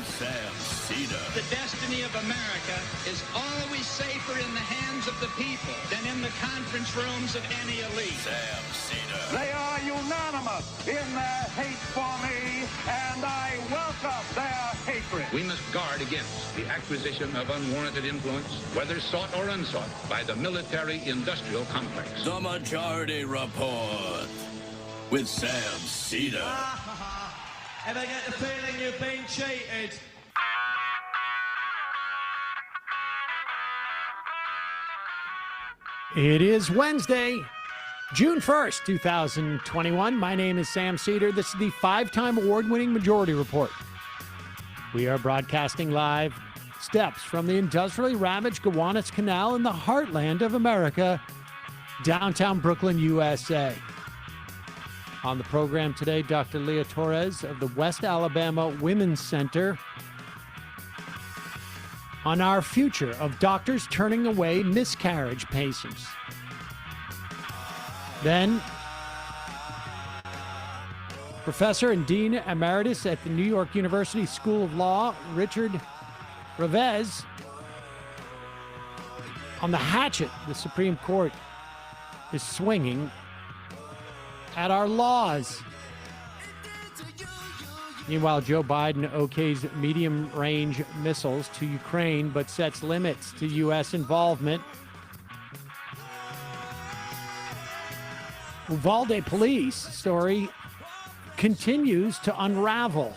with Sam Seder. The destiny of America is always safer in the hands of the people than in the conference rooms of any elite. Sam Seder. They are unanimous in their hate for me, and I welcome their hatred. We must guard against the acquisition of unwarranted influence, whether sought or unsought, by the military-industrial complex. The Majority Report with Sam Seder. Ever get the feeling you've been cheated? It is Wednesday, June 1st, 2021. My name is Sam Seder. This is the five-time award-winning Majority Report. We are broadcasting live steps from the industrially ravaged Gowanus Canal in the heartland of America, downtown Brooklyn, USA. On the program today, Dr. Leah Torres of the West Alabama Women's Center on our future of doctors turning away miscarriage patients. Then, Professor and Dean Emeritus at the New York University School of Law, Richard Revesz, on the hatchet the Supreme Court is swinging at our laws. Meanwhile, Joe Biden okays medium-range missiles to Ukraine, but sets limits to U.S. involvement. Uvalde police story continues to unravel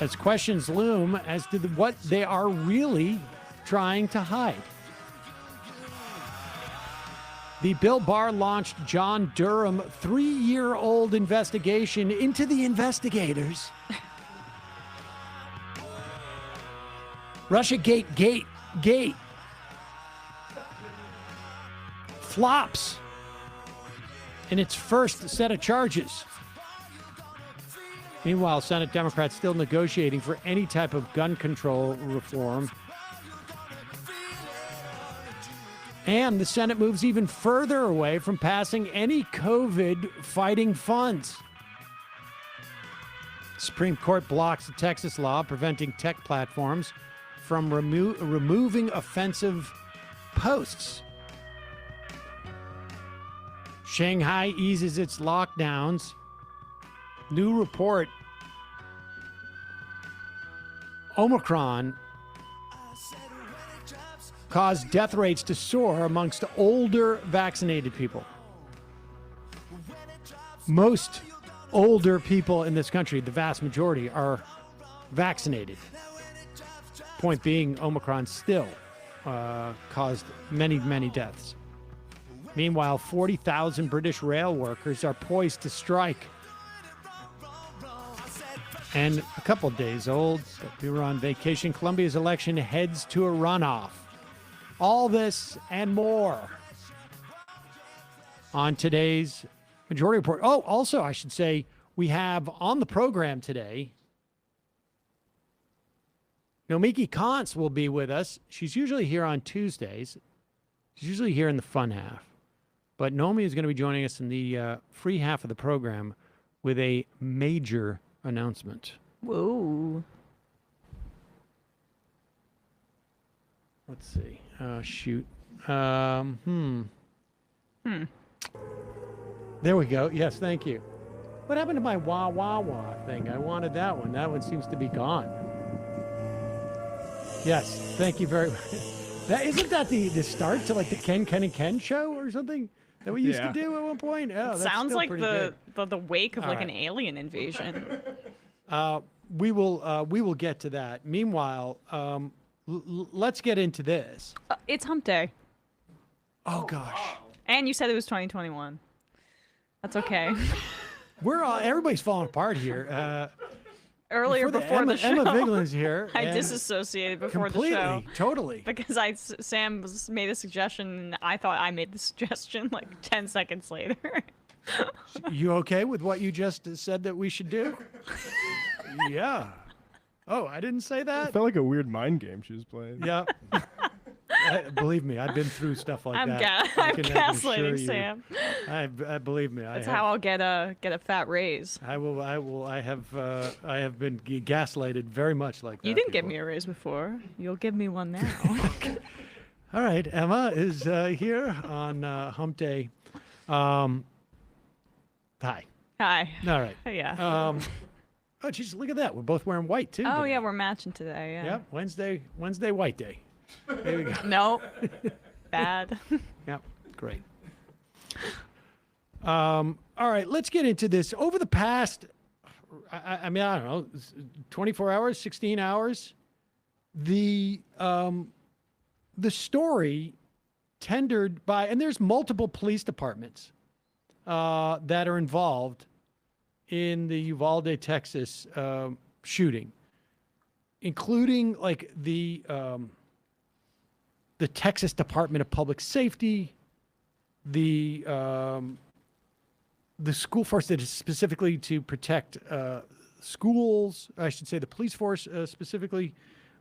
as questions loom as to what they are really trying to hide. The Bill Barr-launched John Durham 3-year-old investigation into the investigators. Russiagate gate flops in its first set of charges. Meanwhile, Senate Democrats still negotiating for any type of gun control reform. And the Senate moves even further away from passing any COVID fighting funds. Supreme Court blocks the Texas law preventing tech platforms from removing offensive posts. Shanghai eases its lockdowns. New report. Omicron caused death rates to soar amongst older vaccinated people. Most older people in this country, the vast majority, are vaccinated. Point being, Omicron still caused many, many deaths. Meanwhile, 40,000 British rail workers are poised to strike. And a couple days old, we were on vacation. Colombia's election heads to a runoff. All this and more on today's Majority Report. Oh, also, I should say, we have on the program today, Nomiki Kantz will be with us. She's usually here on Tuesdays. She's usually here in the fun half. But Nomi is going to be joining us in the free half of the program with a major announcement. Whoa. Let's see. Shoot. There we go. Yes, thank you. What happened to my wah wah wah thing? I wanted that one. That one seems to be gone. Yes, thank you very much. Isn't that the start to like the Ken and Ken show or something that we used to do at one point? Oh, that's sounds like the wake of All like right. an alien invasion. We will get to that. Meanwhile, let's get into this. It's hump day. Oh gosh. And you said it was 2021. That's okay. Everybody's falling apart here. Earlier before the show, Emma Viglin's here. I and disassociated before the show. completely, totally. Because Sam made a suggestion, and I thought I made the suggestion like 10 seconds later. You okay with what you just said that we should do? Yeah. Oh, I didn't say that? It felt like a weird mind game she was playing. Yeah. Believe me, I've been through stuff like I'm that. I can assure gaslighting you. Sam. I believe me. That's how I'll get a fat raise. I will. I have been gaslighted very much like that. You didn't give before. me a raise before. You'll give me one now. All right, Emma is here on Hump Day. Hi. Hi. All right. Yeah. Oh, geez, look at that. We're both wearing white too. Oh today. yeah, we're matching today. Yeah. Yep. Wednesday, white day. There we go. No. Bad. Yep. Great. All right, let's get into this. Over the past, I mean, I don't know, 24 hours, 16 hours, the story tendered by, and there's multiple police departments that are involved in the Uvalde, Texas shooting, including like the Texas Department of Public Safety, the school force that is specifically to protect schools. I should say the police force specifically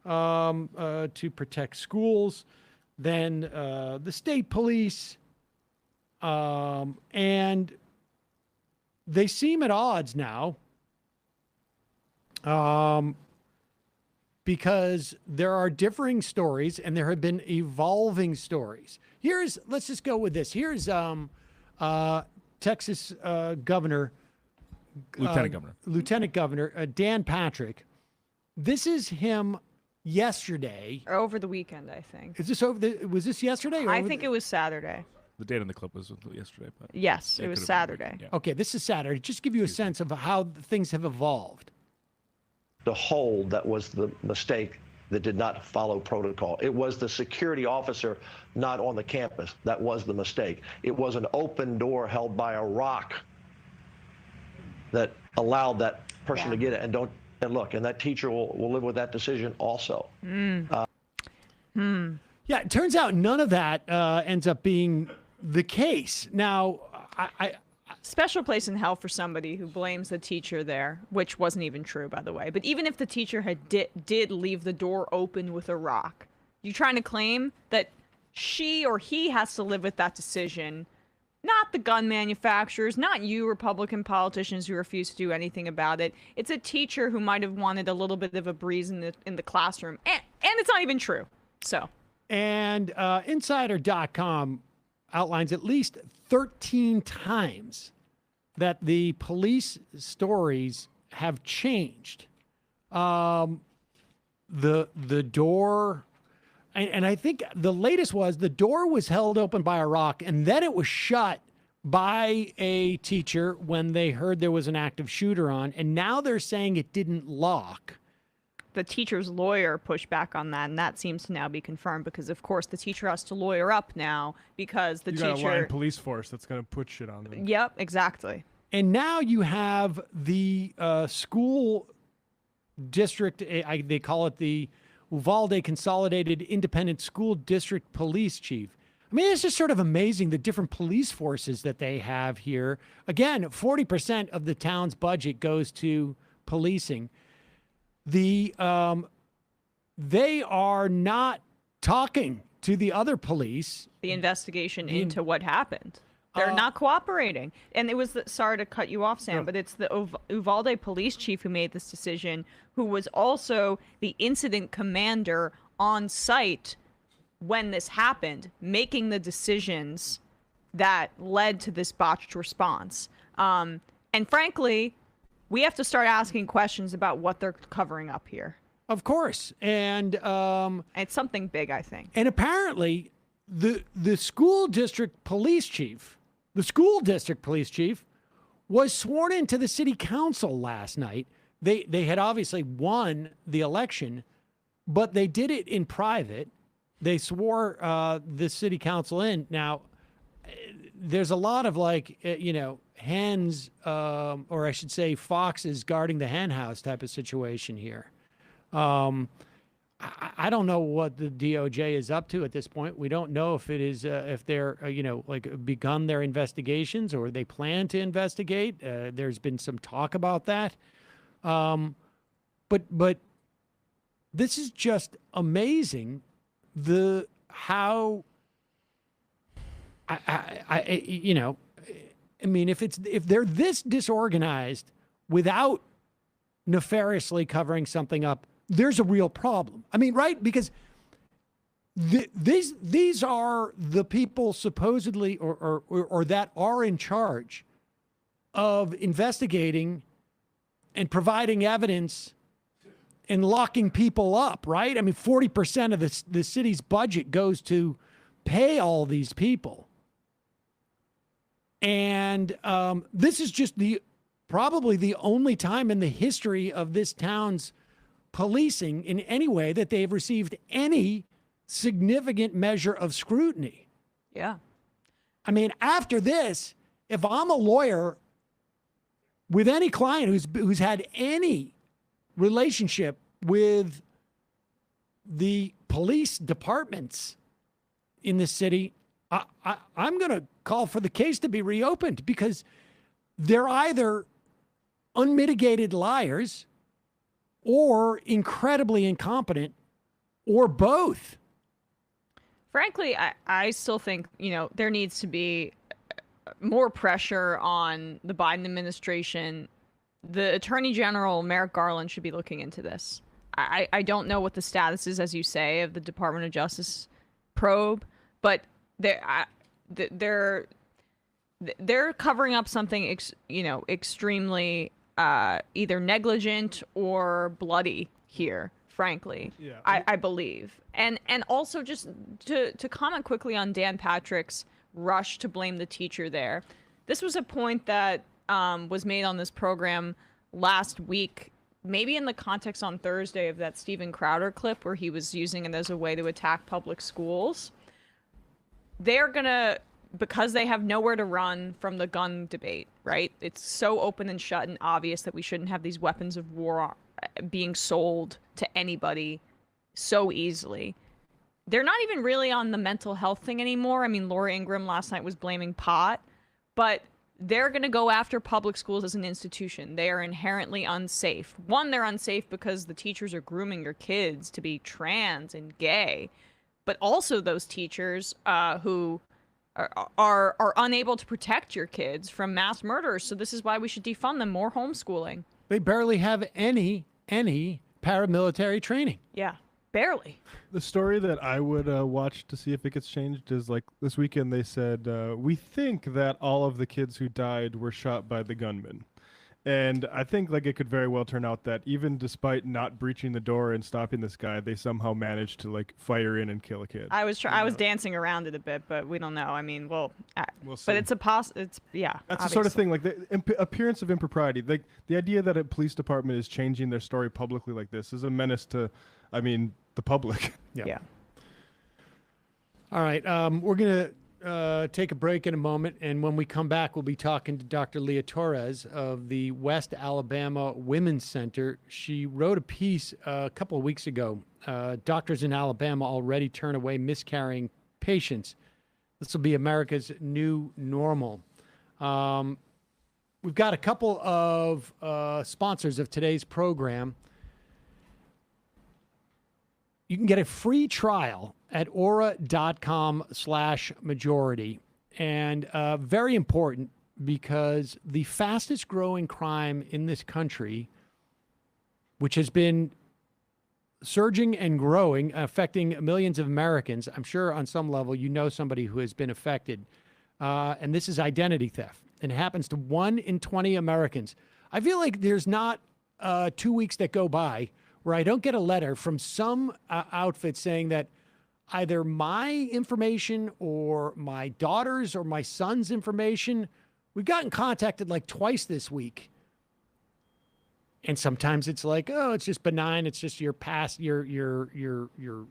to protect schools. Then the state police, and they seem at odds now because there are differing stories and there have been evolving stories. Let's just go with this. Here's Texas Lieutenant Governor Dan Patrick. This is him yesterday. Or over the weekend, I think. Is this was this yesterday? Or I think it was Saturday. The date on the clip was yesterday. But Yes, it was could've been Saturday. right, yeah. Okay, this is Saturday. Just give you a sense of how things have evolved. The hold that was the mistake that did not follow protocol. It was the security officer not on the campus that was the mistake. It was an open door held by a rock that allowed that person to get it. And look, and that teacher will live with that decision also. Yeah, it turns out none of that ends up being the case. Now, Special place in hell for somebody who blames the teacher there, which wasn't even true, by the way. But even if the teacher had did leave the door open with a rock, you trying to claim that she or he has to live with that decision, not the gun manufacturers, not you Republican politicians who refuse to do anything about it. It's a teacher who might have wanted a little bit of a breeze in the classroom, and it's not even true. So, and Insider.com outlines at least 13 times that the police stories have changed. The door, and I think the latest was the door was held open by a rock, and then it was shut by a teacher when they heard there was an active shooter on, and now they're saying it didn't lock. the teacher's lawyer pushed back on that, and that seems to now be confirmed because, of course, the teacher has to lawyer up now because the teacher. You got a line police force that's going to put shit on them. Yep, exactly. And now you have the school district, they call it the Uvalde Consolidated Independent School District Police Chief. I mean, it's just sort of amazing the different police forces that they have here. Again, 40% of the town's budget goes to policing. They are not talking to the other police. The investigation into what happened. They're not cooperating. And it was, sorry to cut you off, Sam, but it's the Uvalde police chief who made this decision, who was also the incident commander on site when this happened, making the decisions that led to this botched response. And frankly, we have to start asking questions about what they're covering up here. Of course. And it's something big, I think. And apparently the school district police chief was sworn into the city council last night. They had obviously won the election, but they did it in private. They swore the city council in. Now, there's a lot of hens, or I should say foxes guarding the hen house type of situation here. I don't know what the DOJ is up to at this point. We don't know if it is if they're begun their investigations or they plan to investigate. There's been some talk about that, but this is just amazing. how if they're this disorganized without nefariously covering something up, there's a real problem. I mean, right? Because these are the people supposedly or that are in charge of investigating and providing evidence and locking people up, right? I mean, 40% of the city's budget goes to pay all these people. And this is just probably the only time in the history of this town's policing in any way that they've received any significant measure of scrutiny. Yeah. I mean, after this, if I'm a lawyer with any client who's had any relationship with the police departments in the city, I'm going to call for the case to be reopened, because they're either unmitigated liars or incredibly incompetent, or both. Frankly, I still think, there needs to be more pressure on the Biden administration. The Attorney General, Merrick Garland, should be looking into this. I don't know what the status is, as you say, of the Department of Justice probe, but they're covering up something, extremely either negligent or bloody here, frankly. Yeah. I believe. And also, just to comment quickly on Dan Patrick's rush to blame the teacher there. This was a point that was made on this program last week, maybe in the context on Thursday of that Steven Crowder clip where he was using it as a way to attack public schools. They're going to, because they have nowhere to run from the gun debate, right? It's so open and shut and obvious that we shouldn't have these weapons of war being sold to anybody so easily. They're not even really on the mental health thing anymore. I mean, Laura Ingraham last night was blaming pot, but they're going to go after public schools as an institution. They are inherently unsafe. One, they're unsafe because the teachers are grooming your kids to be trans and gay, but also those teachers who are unable to protect your kids from mass murders. So this is why we should defund them. More homeschooling. They barely have any paramilitary training. Yeah, barely. The story that I would watch to see if it gets changed is, like, this weekend they said, we think that all of the kids who died were shot by the gunman. And I think, like, it could very well turn out that even despite not breaching the door and stopping this guy, they somehow managed to, like, fire in and kill a kid. I was dancing around it a bit, but we don't know. I mean, we'll see. But it's yeah. That's the sort of thing, like, the appearance of impropriety. Like, the idea that a police department is changing their story publicly like this is a menace to, the public. Yeah. All right. We're going to take a break in a moment, and when we come back, we'll be talking to Dr. Leah Torres of the West Alabama Women's Center. She wrote a piece a couple of weeks ago. Doctors in Alabama already turn away miscarrying patients. This will be America's new normal. We've got a couple of sponsors of today's program. You can get a free trial at aura.com/majority. And very important, because the fastest growing crime in this country, which has been surging and growing, affecting millions of Americans, I'm sure on some level you know somebody who has been affected, and this is identity theft. And it happens to 1 in 20 Americans. I feel like there's not 2 weeks that go by where I don't get a letter from some outfit saying that either my information or my daughter's or my son's information, we've gotten contacted like twice this week. And sometimes it's like, oh, it's just benign. It's just your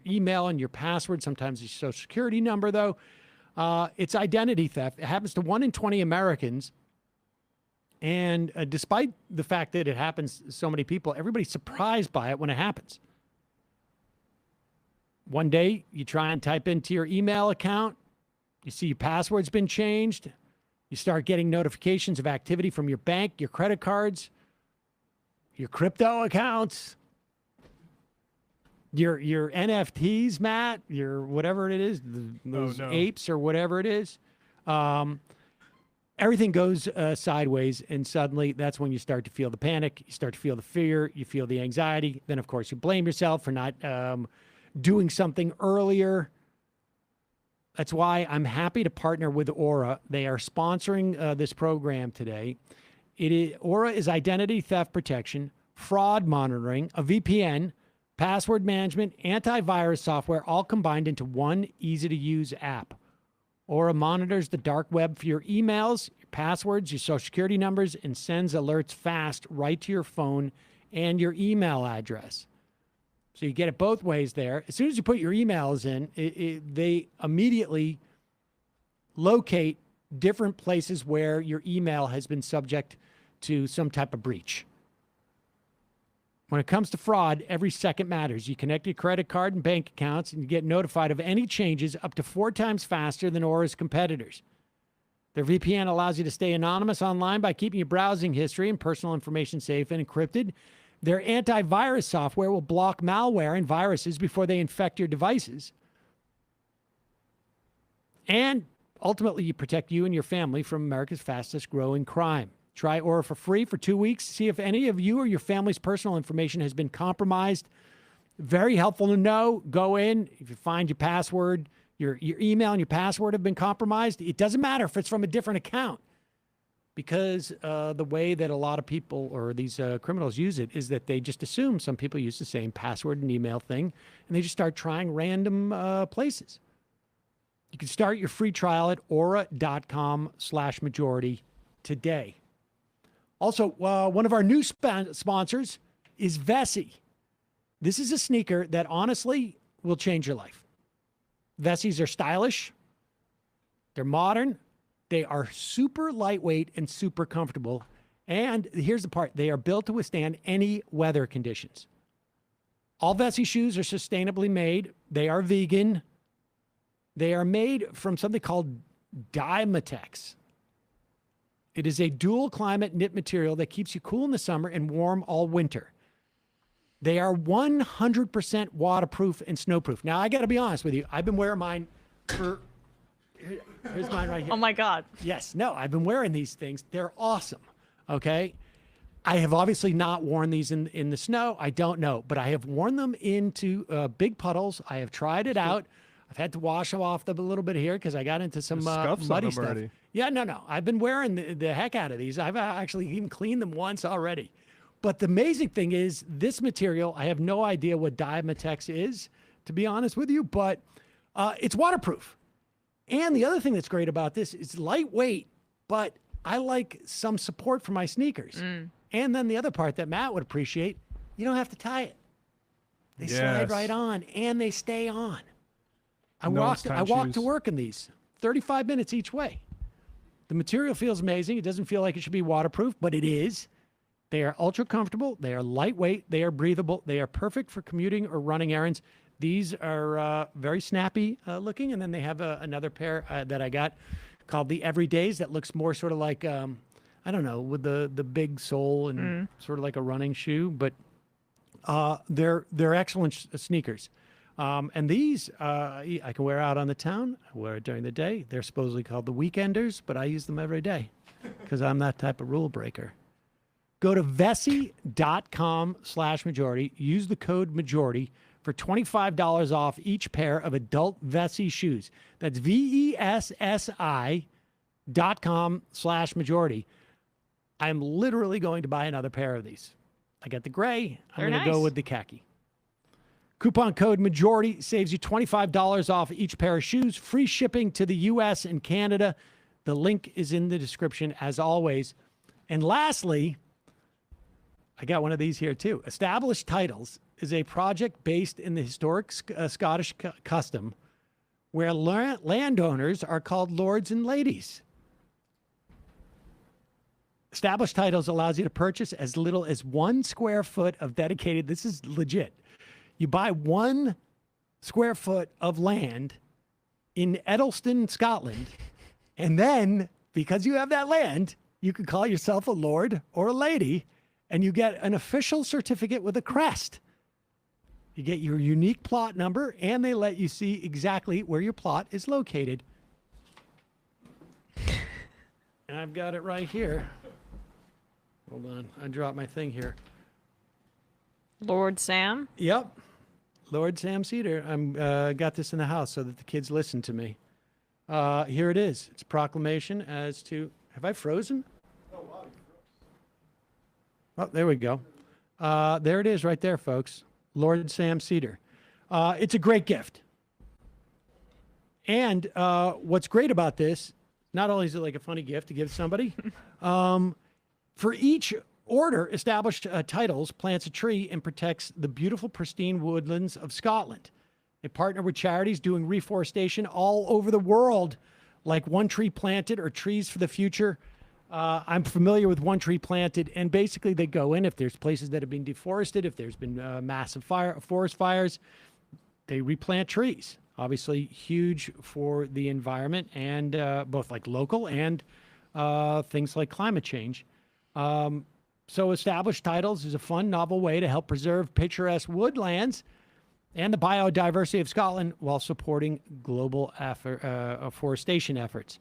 email and your password. Sometimes it's your social security number, though. It's identity theft. It happens to 1 in 20 Americans. And despite the fact that it happens to so many people, everybody's surprised by it when it happens. One day, you try and type into your email account. You see your password's been changed. You start getting notifications of activity from your bank, your credit cards, your crypto accounts. Your NFTs, Matt, your whatever it is, those apes or whatever it is, everything goes sideways, and suddenly that's when you start to feel the panic, you start to feel the fear, you feel the anxiety. Then, of course, you blame yourself for not doing something earlier. That's why I'm happy to partner with Aura. They are sponsoring this program today. Aura is identity theft protection, fraud monitoring, a VPN, password management, antivirus software, all combined into one easy-to-use app. Aura monitors the dark web for your emails, your passwords, your social security numbers, and sends alerts fast right to your phone and your email address. So you get it both ways there. As soon as you put your emails in, they immediately locate different places where your email has been subject to some type of breach. When it comes to fraud, every second matters. You connect your credit card and bank accounts, and you get notified of any changes up to 4 times faster than Aura's competitors. Their VPN allows you to stay anonymous online by keeping your browsing history and personal information safe and encrypted. Their antivirus software will block malware and viruses before they infect your devices. And ultimately, you protect you and your family from America's fastest growing crime. Try Aura for free for 2 weeks. See if any of you or your family's personal information has been compromised. Very helpful to know. Go in. If you find your password, your email and your password have been compromised, it doesn't matter if it's from a different account, because the way that a lot of people or these criminals use it is that they just assume some people use the same password and email thing, and they just start trying random places. You can start your free trial at aura.com/majority today. Also, one of our new sponsors is Vessi. This is a sneaker that honestly will change your life. Vessis are stylish. They're modern. They are super lightweight and super comfortable. And here's the part. They are built to withstand any weather conditions. All Vessi shoes are sustainably made. They are vegan. They are made from something called Dymatex. It is a dual climate knit material that keeps you cool in the summer and warm all winter. They are 100% waterproof and snowproof. Now, I got to be honest with you. I've been wearing mine for... Here's mine right here. Oh, my God. Yes. No, I've been wearing these things. They're awesome. Okay? I have obviously not worn these in the snow. I don't know. But I have worn them into big puddles. I have tried it out. I've had to wash them off a little bit here because I got into some muddy stuff. Already. Yeah, no. I've been wearing the heck out of these. I've actually even cleaned them once already. But the amazing thing is this material, I have no idea what Dymatex is, to be honest with you, but it's waterproof. And the other thing that's great about this is lightweight, but I like some support for my sneakers. And then the other part that Matt would appreciate, you don't have to tie it. They slide right on, and they stay on. I walked to work in these, 35 minutes each way. The material feels amazing. It doesn't feel like it should be waterproof, but it is. They are ultra comfortable. They are lightweight. They are breathable. They are perfect for commuting or running errands. These are very snappy looking. And then they have another pair that I got called the Everydays that looks more sort of like, I don't know, with the big sole and sort of like a running shoe. But they're excellent sneakers. And these I can wear out on the town. I wear it during the day. They're supposedly called the Weekenders, but I use them every day because I'm that type of rule breaker. Go to Vessi.com/majority. Use the code majority for $25 off each pair of adult Vessi shoes. That's VESSI.com/majority. I'm literally going to buy another pair of these. I got the gray. I'm going to go with the khaki. Coupon code majority saves you $25 off each pair of shoes. Free shipping to the U.S. and Canada. The link is in the description as always. And lastly, I got one of these here too. Established Titles is a project based in the historic Scottish custom where landowners are called lords and ladies. Established Titles allows you to purchase as little as 1 square foot of dedicated, this is legit. You buy 1 square foot of land in Edelston, Scotland, and then because you have that land, you can call yourself a lord or a lady, and you get an official certificate with a crest. You get your unique plot number, and they let you see exactly where your plot is located. And I've got it right here. Hold on. I dropped my thing here. Lord Sam? Yep. Lord Sam Seder. I'm got this in the house so that the kids listen to me. Here it is. It's a proclamation as to... Have I frozen? Oh, there we go. There it is right there, folks. Lord Sam Seder. It's a great gift. And what's great about this, not only is it like a funny gift to give somebody, for each order, Established Titles plants a tree and protects the beautiful, pristine woodlands of Scotland. They partner with charities doing reforestation all over the world, like One Tree Planted or Trees for the Future. I'm familiar with One Tree Planted, and basically they go in if there's places that have been deforested, if there's been massive forest fires, they replant trees. Obviously huge for the environment and both like local and things like climate change. So Established Titles is a fun, novel way to help preserve picturesque woodlands and the biodiversity of Scotland while supporting global afforestation efforts.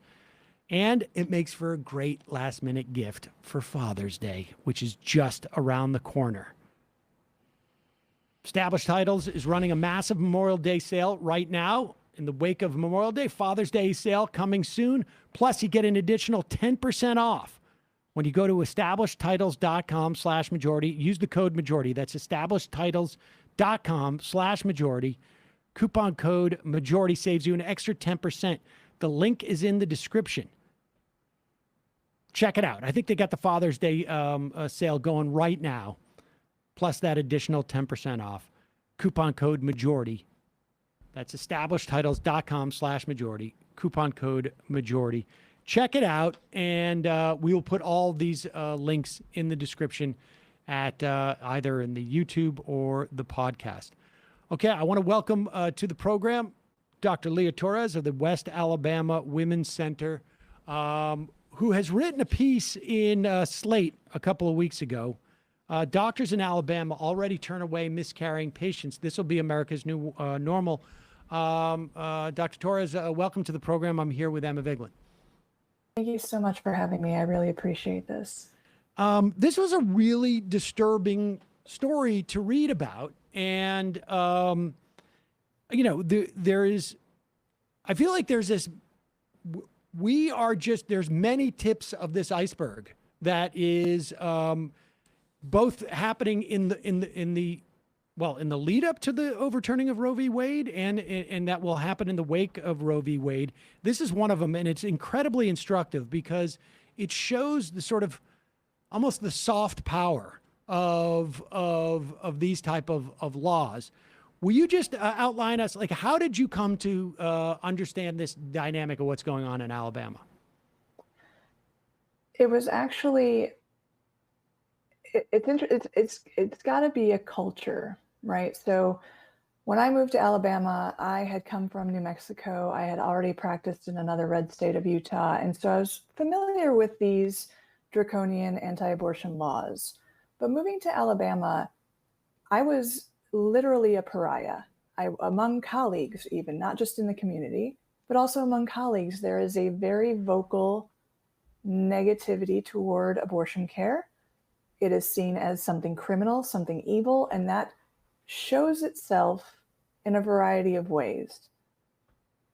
And it makes for a great last-minute gift for Father's Day, which is just around the corner. Established Titles is running a massive Memorial Day sale right now. In the wake of Memorial Day, Father's Day sale coming soon. Plus, you get an additional 10% off when you go to establishedtitles.com/majority. Use the code majority. That's establishedtitles.com/majority. Coupon code majority saves you an extra 10%. The link is in the description. Check it out. I think they got the Father's Day sale going right now, plus that additional 10% off. Coupon code majority. That's establishedtitles.com/majority. Coupon code majority. Check it out, and we will put all these links in the description at either in the YouTube or the podcast. Okay, I want to welcome to the program Dr. Leah Torres of the West Alabama Women's Center, who has written a piece in Slate a couple of weeks ago. Doctors in Alabama already turn away miscarrying patients. This will be America's new normal. Dr. Torres, welcome to the program. I'm here with Emma Vigeland. Thank you so much for having me. I really appreciate this. This was a really disturbing story to read about. And, I feel like there's this, there's many tips of this iceberg that is both happening in the lead up to the overturning of Roe v. Wade and that will happen in the wake of Roe v. Wade. This is one of them, and it's incredibly instructive because it shows the sort of almost the soft power of these type of laws. Will you just outline us, like, how did you come to understand this dynamic of what's going on in Alabama? It was actually, it's got to be a culture, right? So when I moved to Alabama, I had come from New Mexico. I had already practiced in another red state of Utah. And so I was familiar with these draconian anti-abortion laws. But moving to Alabama, I was literally a pariah. Among colleagues, even, not just in the community, but also among colleagues, there is a very vocal negativity toward abortion care. It is seen as something criminal, something evil, and that shows itself in a variety of ways.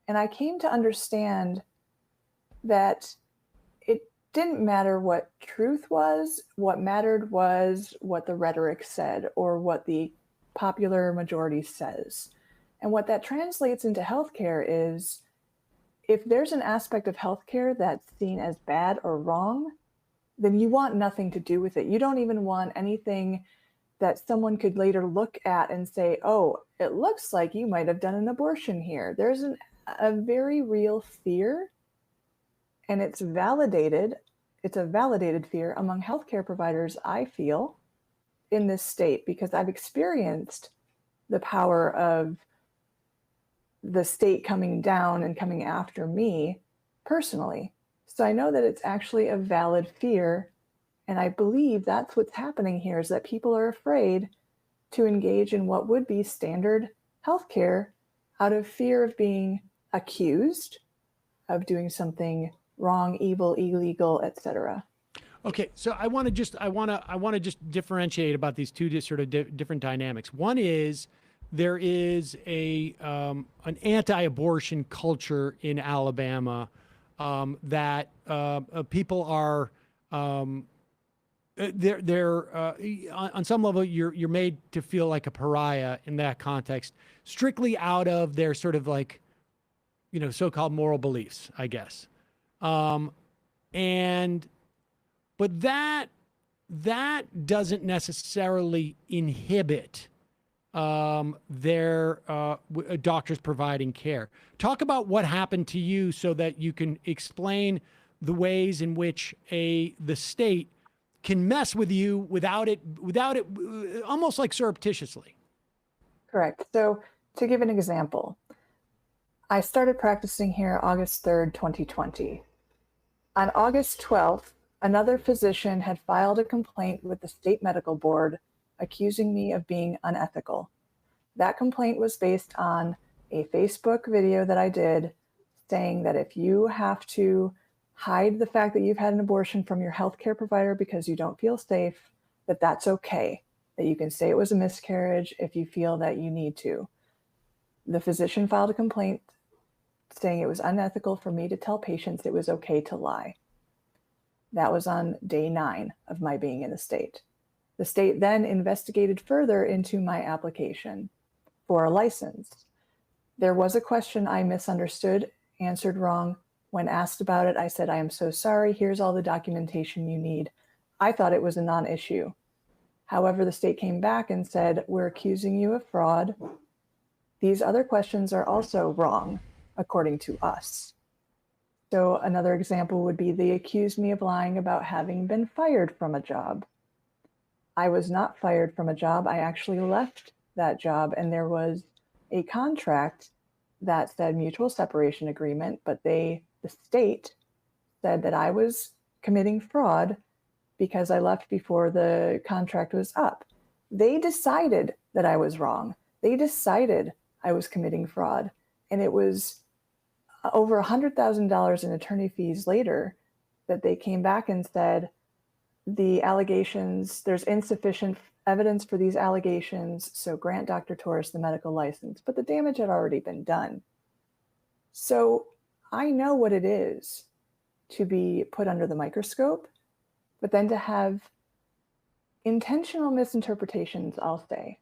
And I came to understand that it didn't matter what truth was. What mattered was what the rhetoric said or what the popular majority says. And what that translates into healthcare is if there's an aspect of healthcare that's seen as bad or wrong, then you want nothing to do with it. You don't even want anything that someone could later look at and say, oh, it looks like you might have done an abortion here. There's a very real fear, and it's validated. It's a validated fear among healthcare providers, I feel, in this state, because I've experienced the power of the state coming down and coming after me personally. So I know that it's actually a valid fear. And I believe that's what's happening here, is that people are afraid to engage in what would be standard healthcare out of fear of being accused of doing something wrong, evil, illegal, etc. Okay, so I want to just differentiate about these two different dynamics. One is there is an anti-abortion culture in Alabama that people are they're on some level you're made to feel like a pariah in that context, strictly out of their sort of like, so-called moral beliefs, I guess. But that doesn't necessarily inhibit their doctors providing care. Talk about what happened to you so that you can explain the ways in which the state can mess with you without it almost like surreptitiously. Correct. So to give an example, I started practicing here August 3rd, 2020. On August 12th, another physician had filed a complaint with the state medical board accusing me of being unethical. That complaint was based on a Facebook video that I did saying that if you have to hide the fact that you've had an abortion from your healthcare provider because you don't feel safe, that's okay, that you can say it was a miscarriage if you feel that you need to. The physician filed a complaint saying it was unethical for me to tell patients it was okay to lie. That was on day 9 of my being in the state. The state then investigated further into my application for a license. There was a question I misunderstood, answered wrong. When asked about it, I said, I am so sorry. Here's all the documentation you need. I thought it was a non-issue. However, the state came back and said, we're accusing you of fraud. These other questions are also wrong, according to us. So another example would be they accused me of lying about having been fired from a job. I was not fired from a job. I actually left that job, and there was a contract that said mutual separation agreement, but the state said that I was committing fraud because I left before the contract was up. They decided that I was wrong. They decided I was committing fraud, and it was over $100,000 in attorney fees later that they came back and said the allegations, there's insufficient evidence for these allegations, so grant Dr. Torres the medical license. But the damage had already been done. So I know what it is to be put under the microscope, but then to have intentional misinterpretations, I'll say,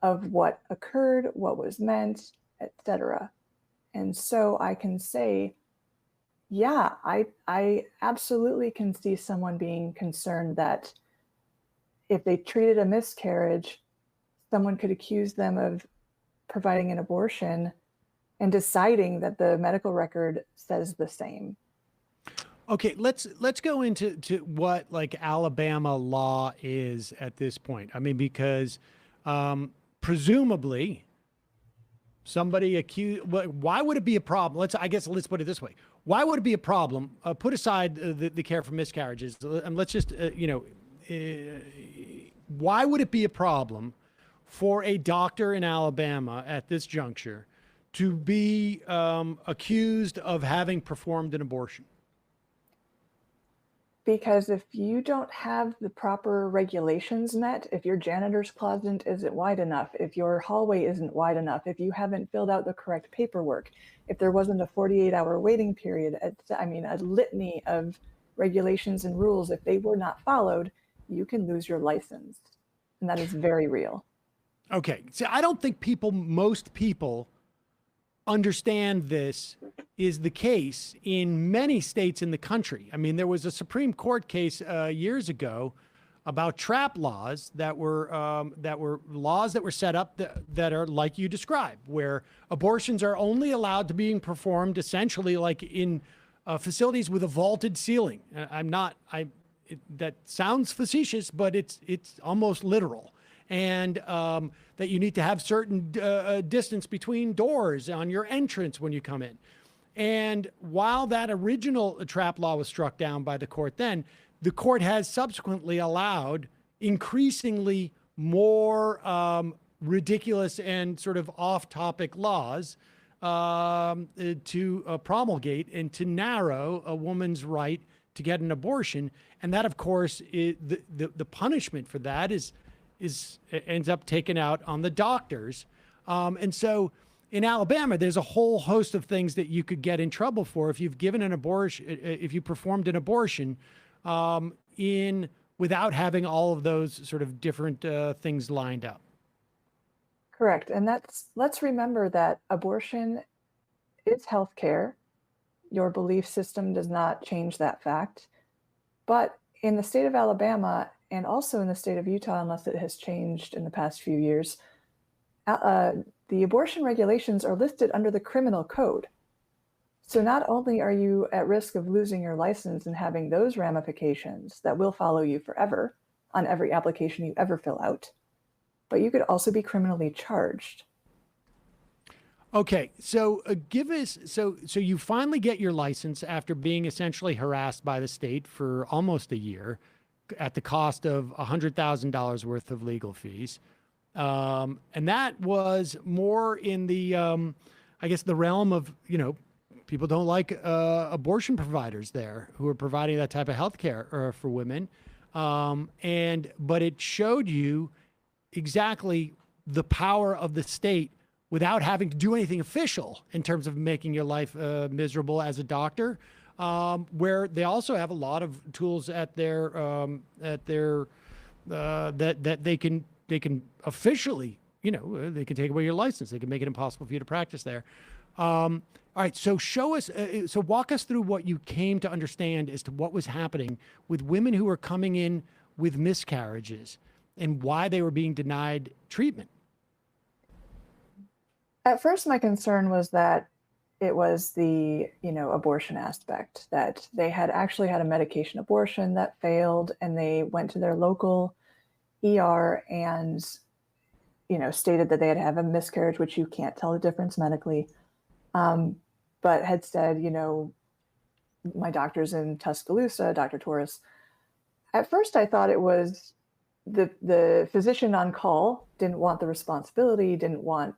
of what occurred, what was meant, etc. And so I can say, yeah, I absolutely can see someone being concerned that if they treated a miscarriage, someone could accuse them of providing an abortion and deciding that the medical record says the same. Okay, let's go into what like Alabama law is at this point. I mean, because presumably somebody accused. Why would it be a problem? Let's put it this way. Why would it be a problem? Put aside the care for miscarriages, and let's just why would it be a problem for a doctor in Alabama at this juncture to be accused of having performed an abortion? Because if you don't have the proper regulations met, if your janitor's closet isn't wide enough, if your hallway isn't wide enough, if you haven't filled out the correct paperwork, if there wasn't a 48-hour waiting period, a litany of regulations and rules, if they were not followed, you can lose your license. And that is very real. Okay. See, I don't think most people understand this is the case in many states in the country. I mean, there was a Supreme Court case years ago about trap laws that were laws that were set up that are like you described, where abortions are only allowed to be performed essentially like in facilities with a vaulted ceiling. That sounds facetious, but it's almost literal. And that you need to have certain distance between doors on your entrance when you come in. And while that original trap law was struck down by the court then, the court has subsequently allowed increasingly more ridiculous and sort of off-topic laws to promulgate and to narrow a woman's right to get an abortion. And that, of course, the punishment for that is ends up taken out on the doctors. And so in Alabama, there's a whole host of things that you could get in trouble for if you've given an abortion, if you performed an abortion without having all of those sort of different things lined up. Correct. And let's remember that abortion is healthcare. Your belief system does not change that fact. But in the state of Alabama and also in the state of Utah, unless it has changed in the past few years, the abortion regulations are listed under the criminal code. So not only are you at risk of losing your license and having those ramifications that will follow you forever on every application you ever fill out, but you could also be criminally charged. Okay, so give us, so you finally get your license after being essentially harassed by the state for almost a year at the cost of $100,000 worth of legal fees. And that was more in the, I guess, the realm of, people don't like abortion providers there who are providing that type of health care for women. But it showed you exactly the power of the state without having to do anything official in terms of making your life miserable as a doctor, where they also have a lot of tools at their that they can officially, they can take away your license. They can make it impossible for you to practice there. All right, so walk us through what you came to understand as to what was happening with women who were coming in with miscarriages and why they were being denied treatment. At first, my concern was that it was the, abortion aspect, that they had actually had a medication abortion that failed and they went to their local ER and, stated that they had to have a miscarriage, which you can't tell the difference medically, but had said, my doctor's in Tuscaloosa, Dr. Torres. At first, I thought it was the physician on call didn't want the responsibility, didn't want,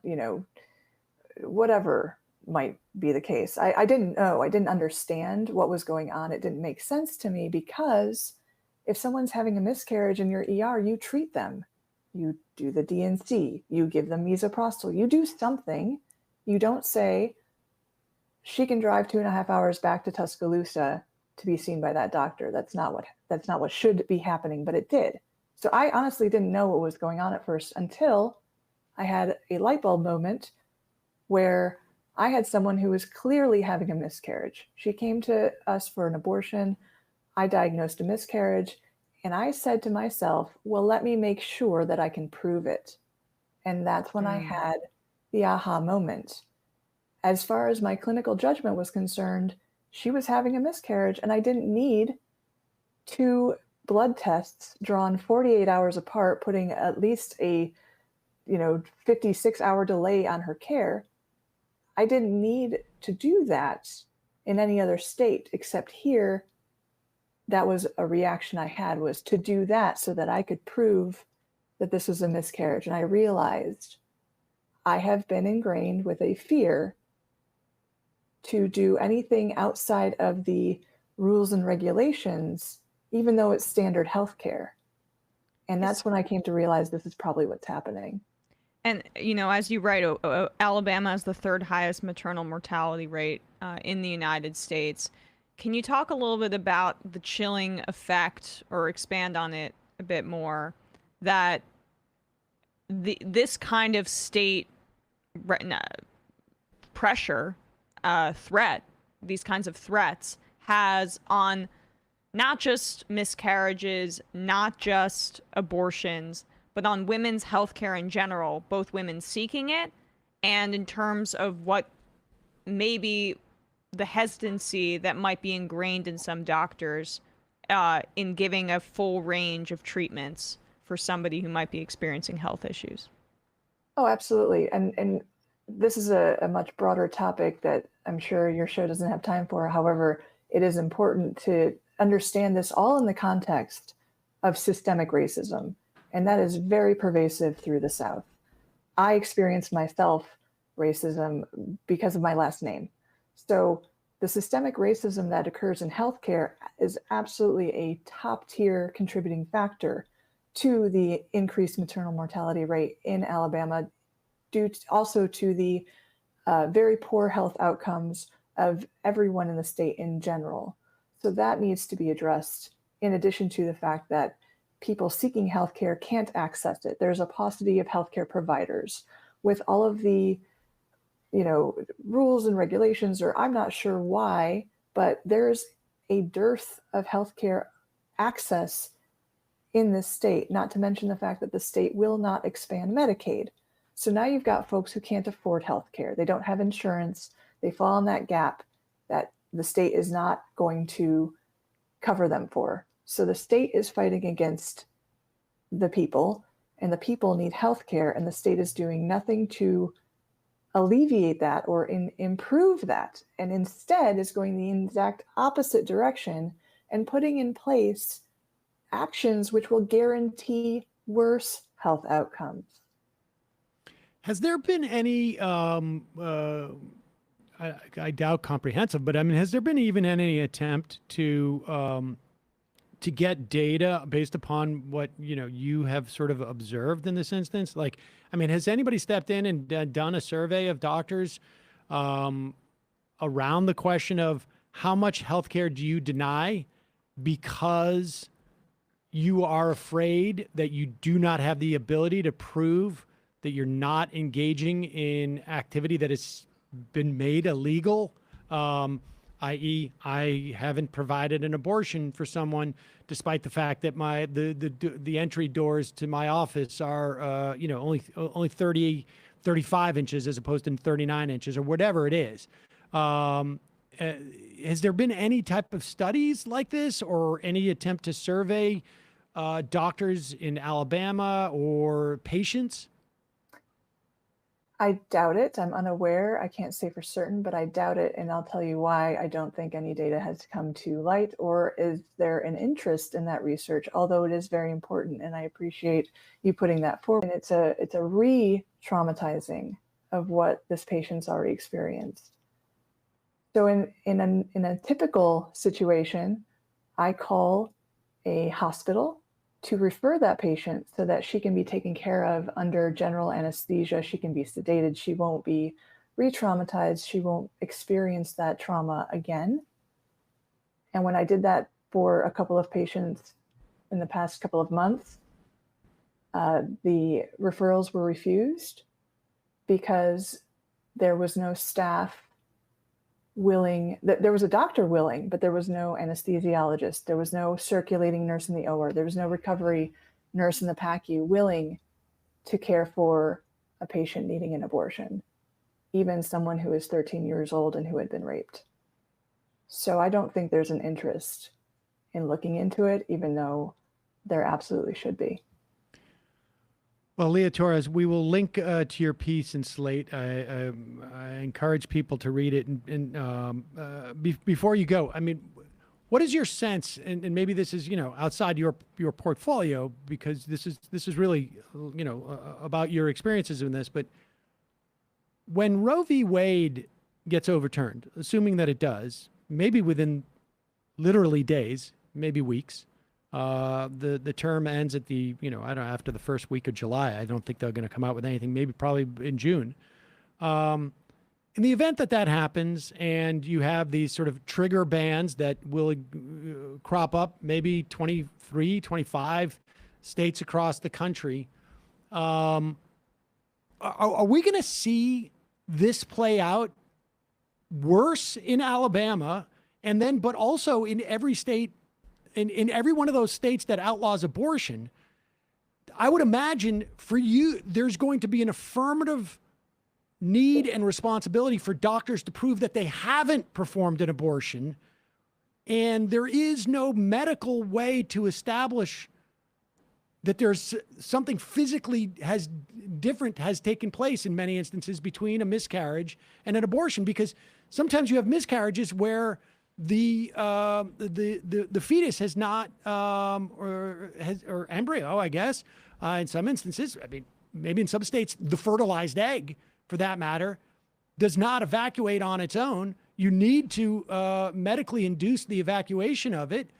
whatever might be the case. I didn't know. I didn't understand what was going on. It didn't make sense to me because if someone's having a miscarriage in your ER, you treat them. You do the DNC. You give them misoprostol. You do something. You don't say, she can drive 2.5 hours back to Tuscaloosa to be seen by that doctor. That's not what should be happening, but it did. So I honestly didn't know what was going on at first until I had a light bulb moment where I had someone who was clearly having a miscarriage. She came to us for an abortion. I diagnosed a miscarriage, and I said to myself, well, let me make sure that I can prove it. And that's when I had the aha moment. As far as my clinical judgment was concerned, she was having a miscarriage, and I didn't need 2 blood tests drawn 48 hours apart, putting at least a 56-hour delay on her care. I didn't need to do that in any other state except here. That was a reaction I had, was to do that so that I could prove that this was a miscarriage. And I realized I have been ingrained with a fear to do anything outside of the rules and regulations, even though it's standard healthcare. And that's when I came to realize this is probably what's happening. And, as you write, Alabama has the 3rd highest maternal mortality rate in the United States. Can you talk a little bit about the chilling effect, or expand on it a bit more, that this kind of state pressure, threat, these kinds of threats has on not just miscarriages, not just abortions, but on women's healthcare in general, both women seeking it and in terms of what maybe the hesitancy that might be ingrained in some doctors in giving a full range of treatments for somebody who might be experiencing health issues? Oh, absolutely. And this is a much broader topic that I'm sure your show doesn't have time for. However, it is important to understand this all in the context of systemic racism. And that is very pervasive through the South. I experienced myself racism because of my last name. So the systemic racism that occurs in healthcare is absolutely a top tier contributing factor to the increased maternal mortality rate in Alabama, due also to the very poor health outcomes of everyone in the state in general. So that needs to be addressed, in addition to the fact that people seeking healthcare can't access it. There's a paucity of healthcare providers with all of the, rules and regulations, or I'm not sure why, but there's a dearth of healthcare access in this state, not to mention the fact that the state will not expand Medicaid. So now you've got folks who can't afford healthcare. They don't have insurance. They fall in that gap that the state is not going to cover them for. So the state is fighting against the people, and the people need healthcare, and the state is doing nothing to alleviate that or improve that, and instead is going the exact opposite direction and putting in place actions which will guarantee worse health outcomes. Has there been any, I doubt comprehensive, but I mean, has there been even any attempt to get data based upon what, you have sort of observed in this instance? Like, I mean, has anybody stepped in and done a survey of doctors around the question of how much healthcare do you deny because you are afraid that you do not have the ability to prove that you're not engaging in activity that has been made illegal, i.e., I haven't provided an abortion for someone, despite the fact that the entry doors to my office are only 35 inches as opposed to 39 inches or whatever it is. Has there been any type of studies like this or any attempt to survey doctors in Alabama or patients? I doubt it. I'm unaware. I can't say for certain, but I doubt it. And I'll tell you why I don't think any data has come to light, or is there an interest in that research, although it is very important. And I appreciate you putting that forward. And it's a re-traumatizing of what this patient's already experienced. So in a typical situation, I call a hospital to refer that patient so that she can be taken care of under general anesthesia. She can be sedated. She won't be re-traumatized. She won't experience that trauma again. And when I did that for a couple of patients in the past couple of months, the referrals were refused because there was no staff willing. There was a doctor willing, but there was no anesthesiologist. There was no circulating nurse in the OR. There was no recovery nurse in the PACU willing to care for a patient needing an abortion, even someone who is 13 years old and who had been raped. So I don't think there's an interest in looking into it, even though there absolutely should be. Well, Leah Torres, we will link to your piece in Slate. I encourage people to read it. And before you go, I mean, what is your sense? And maybe this is outside your portfolio, because this is really about your experiences in this. But when Roe v. Wade gets overturned, assuming that it does, maybe within literally days, maybe weeks. The term ends at the, after the first week of July. I don't think they're going to come out with anything, maybe probably in June. In the event that happens and you have these sort of trigger bans that will crop up, maybe 23, 25 states across the country, are we going to see this play out worse in Alabama but also in every state? In every one of those states that outlaws abortion, I would imagine for you, there's going to be an affirmative need and responsibility for doctors to prove that they haven't performed an abortion. And there is no medical way to establish that there's something physically has taken place in many instances between a miscarriage and an abortion, because sometimes you have miscarriages where the fetus has not, or embryo, I guess, in some instances. I mean, maybe in some states, the fertilized egg, for that matter, does not evacuate on its own. You need to medically induce the evacuation of it.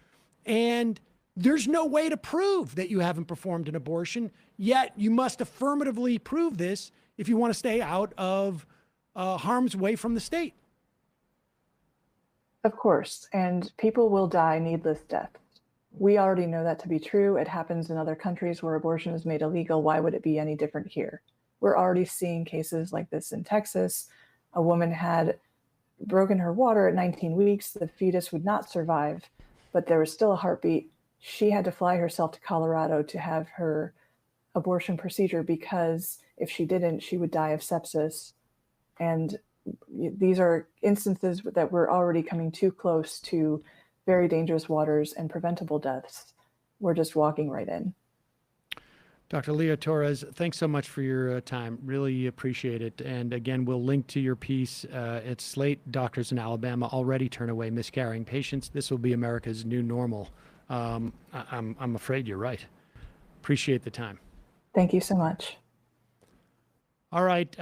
And there's no way to prove that you haven't performed an abortion, yet you must affirmatively prove this if you want to stay out of harm's way from the state. Of course, and people will die needless deaths. We already know that to be true. It happens in other countries where abortion is made illegal. Why would it be any different here? We're already seeing cases like this in Texas. A woman had broken her water at 19 weeks. The fetus would not survive, but there was still a heartbeat. She had to fly herself to Colorado to have her abortion procedure because if she didn't, she would die of sepsis. And these are instances that we're already coming too close to very dangerous waters and preventable deaths. We're just walking right in. Dr. Leah Torres, thanks so much for your time. Really appreciate it. And again, we'll link to your piece at Slate. Doctors in Alabama already turn away miscarrying patients. This will be America's new normal. I'm afraid you're right. Appreciate the time. Thank you so much. All right,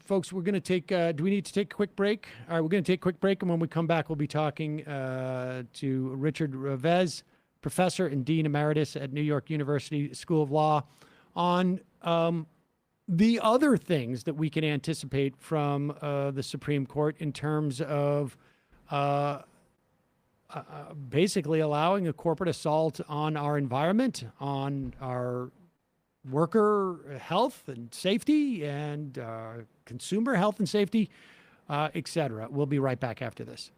folks, we're going to take, do we need to take a quick break? All right, we're going to take a quick break. And when we come back, we'll be talking to Richard Revesz, professor and Dean Emeritus at New York University School of Law, on the other things that we can anticipate from the Supreme Court in terms of basically allowing a corporate assault on our environment, on our worker health and safety, and consumer health and safety, et cetera. We'll be right back after this.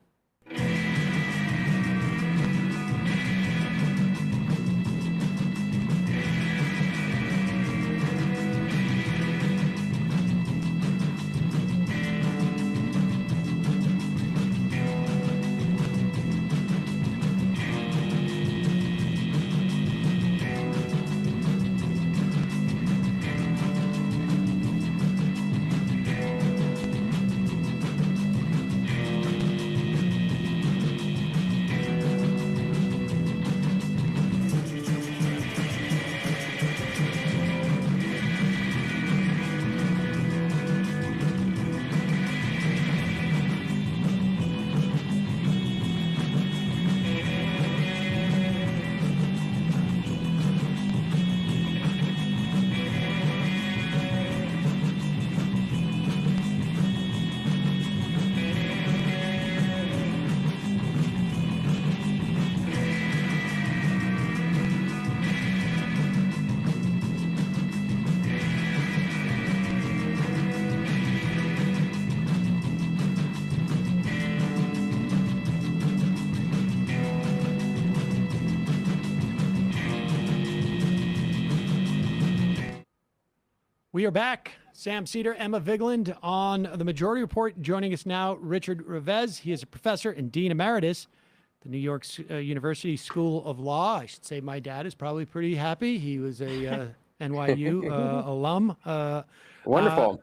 We are back. Sam Seder, Emma Vigeland on the Majority Report. Joining us now, Richard Revesz. He is a professor and Dean Emeritus at the New York University School of Law. I should say my dad is probably pretty happy. He was a NYU alum. Wonderful.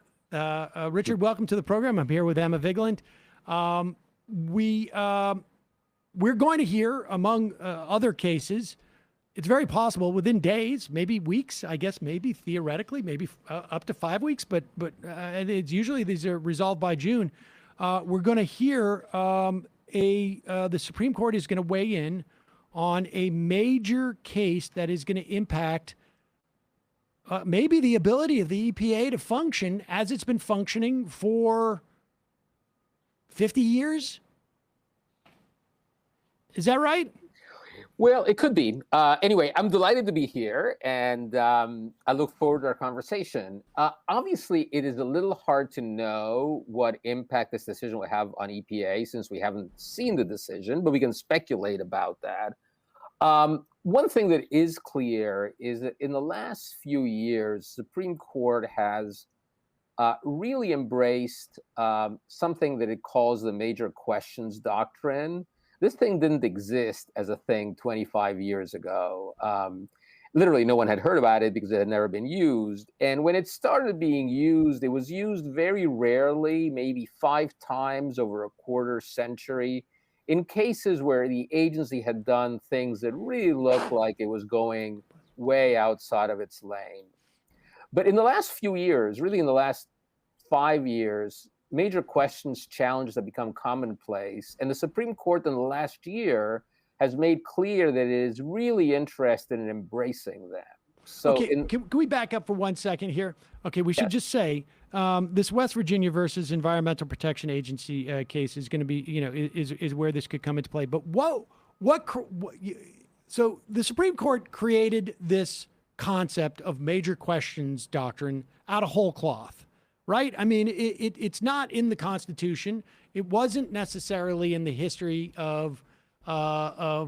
Richard, welcome to the program. I'm here with Emma Vigeland. We're going to hear, among other cases, it's very possible within days, maybe weeks, I guess, maybe theoretically, maybe up to 5 weeks, but it's usually these are resolved by June. We're going to hear the Supreme Court is going to weigh in on a major case that is going to impact maybe the ability of the EPA to function as it's been functioning for 50 years. Is that right? Well, it could be. Anyway, I'm delighted to be here, and I look forward to our conversation. Obviously, it is a little hard to know what impact this decision will have on EPA since we haven't seen the decision, but we can speculate about that. One thing that is clear is that in the last few years, Supreme Court has really embraced something that it calls the major questions doctrine. This thing didn't exist as a thing 25 years ago. Literally, no one had heard about it because it had never been used. And when it started being used, it was used very rarely, maybe 5 times over a quarter century, in cases where the agency had done things that really looked like it was going way outside of its lane. But in the last few years, really in the last 5 years, major questions, challenges have become commonplace. And the Supreme Court in the last year has made clear that it is really interested in embracing them. So okay, can we back up for 1 second here? Okay, we should just say this West Virginia versus Environmental Protection Agency case is going to be, is where this could come into play. But so the Supreme Court created this concept of major questions doctrine out of whole cloth, right? I mean, it's not in the Constitution. It wasn't necessarily in the history of our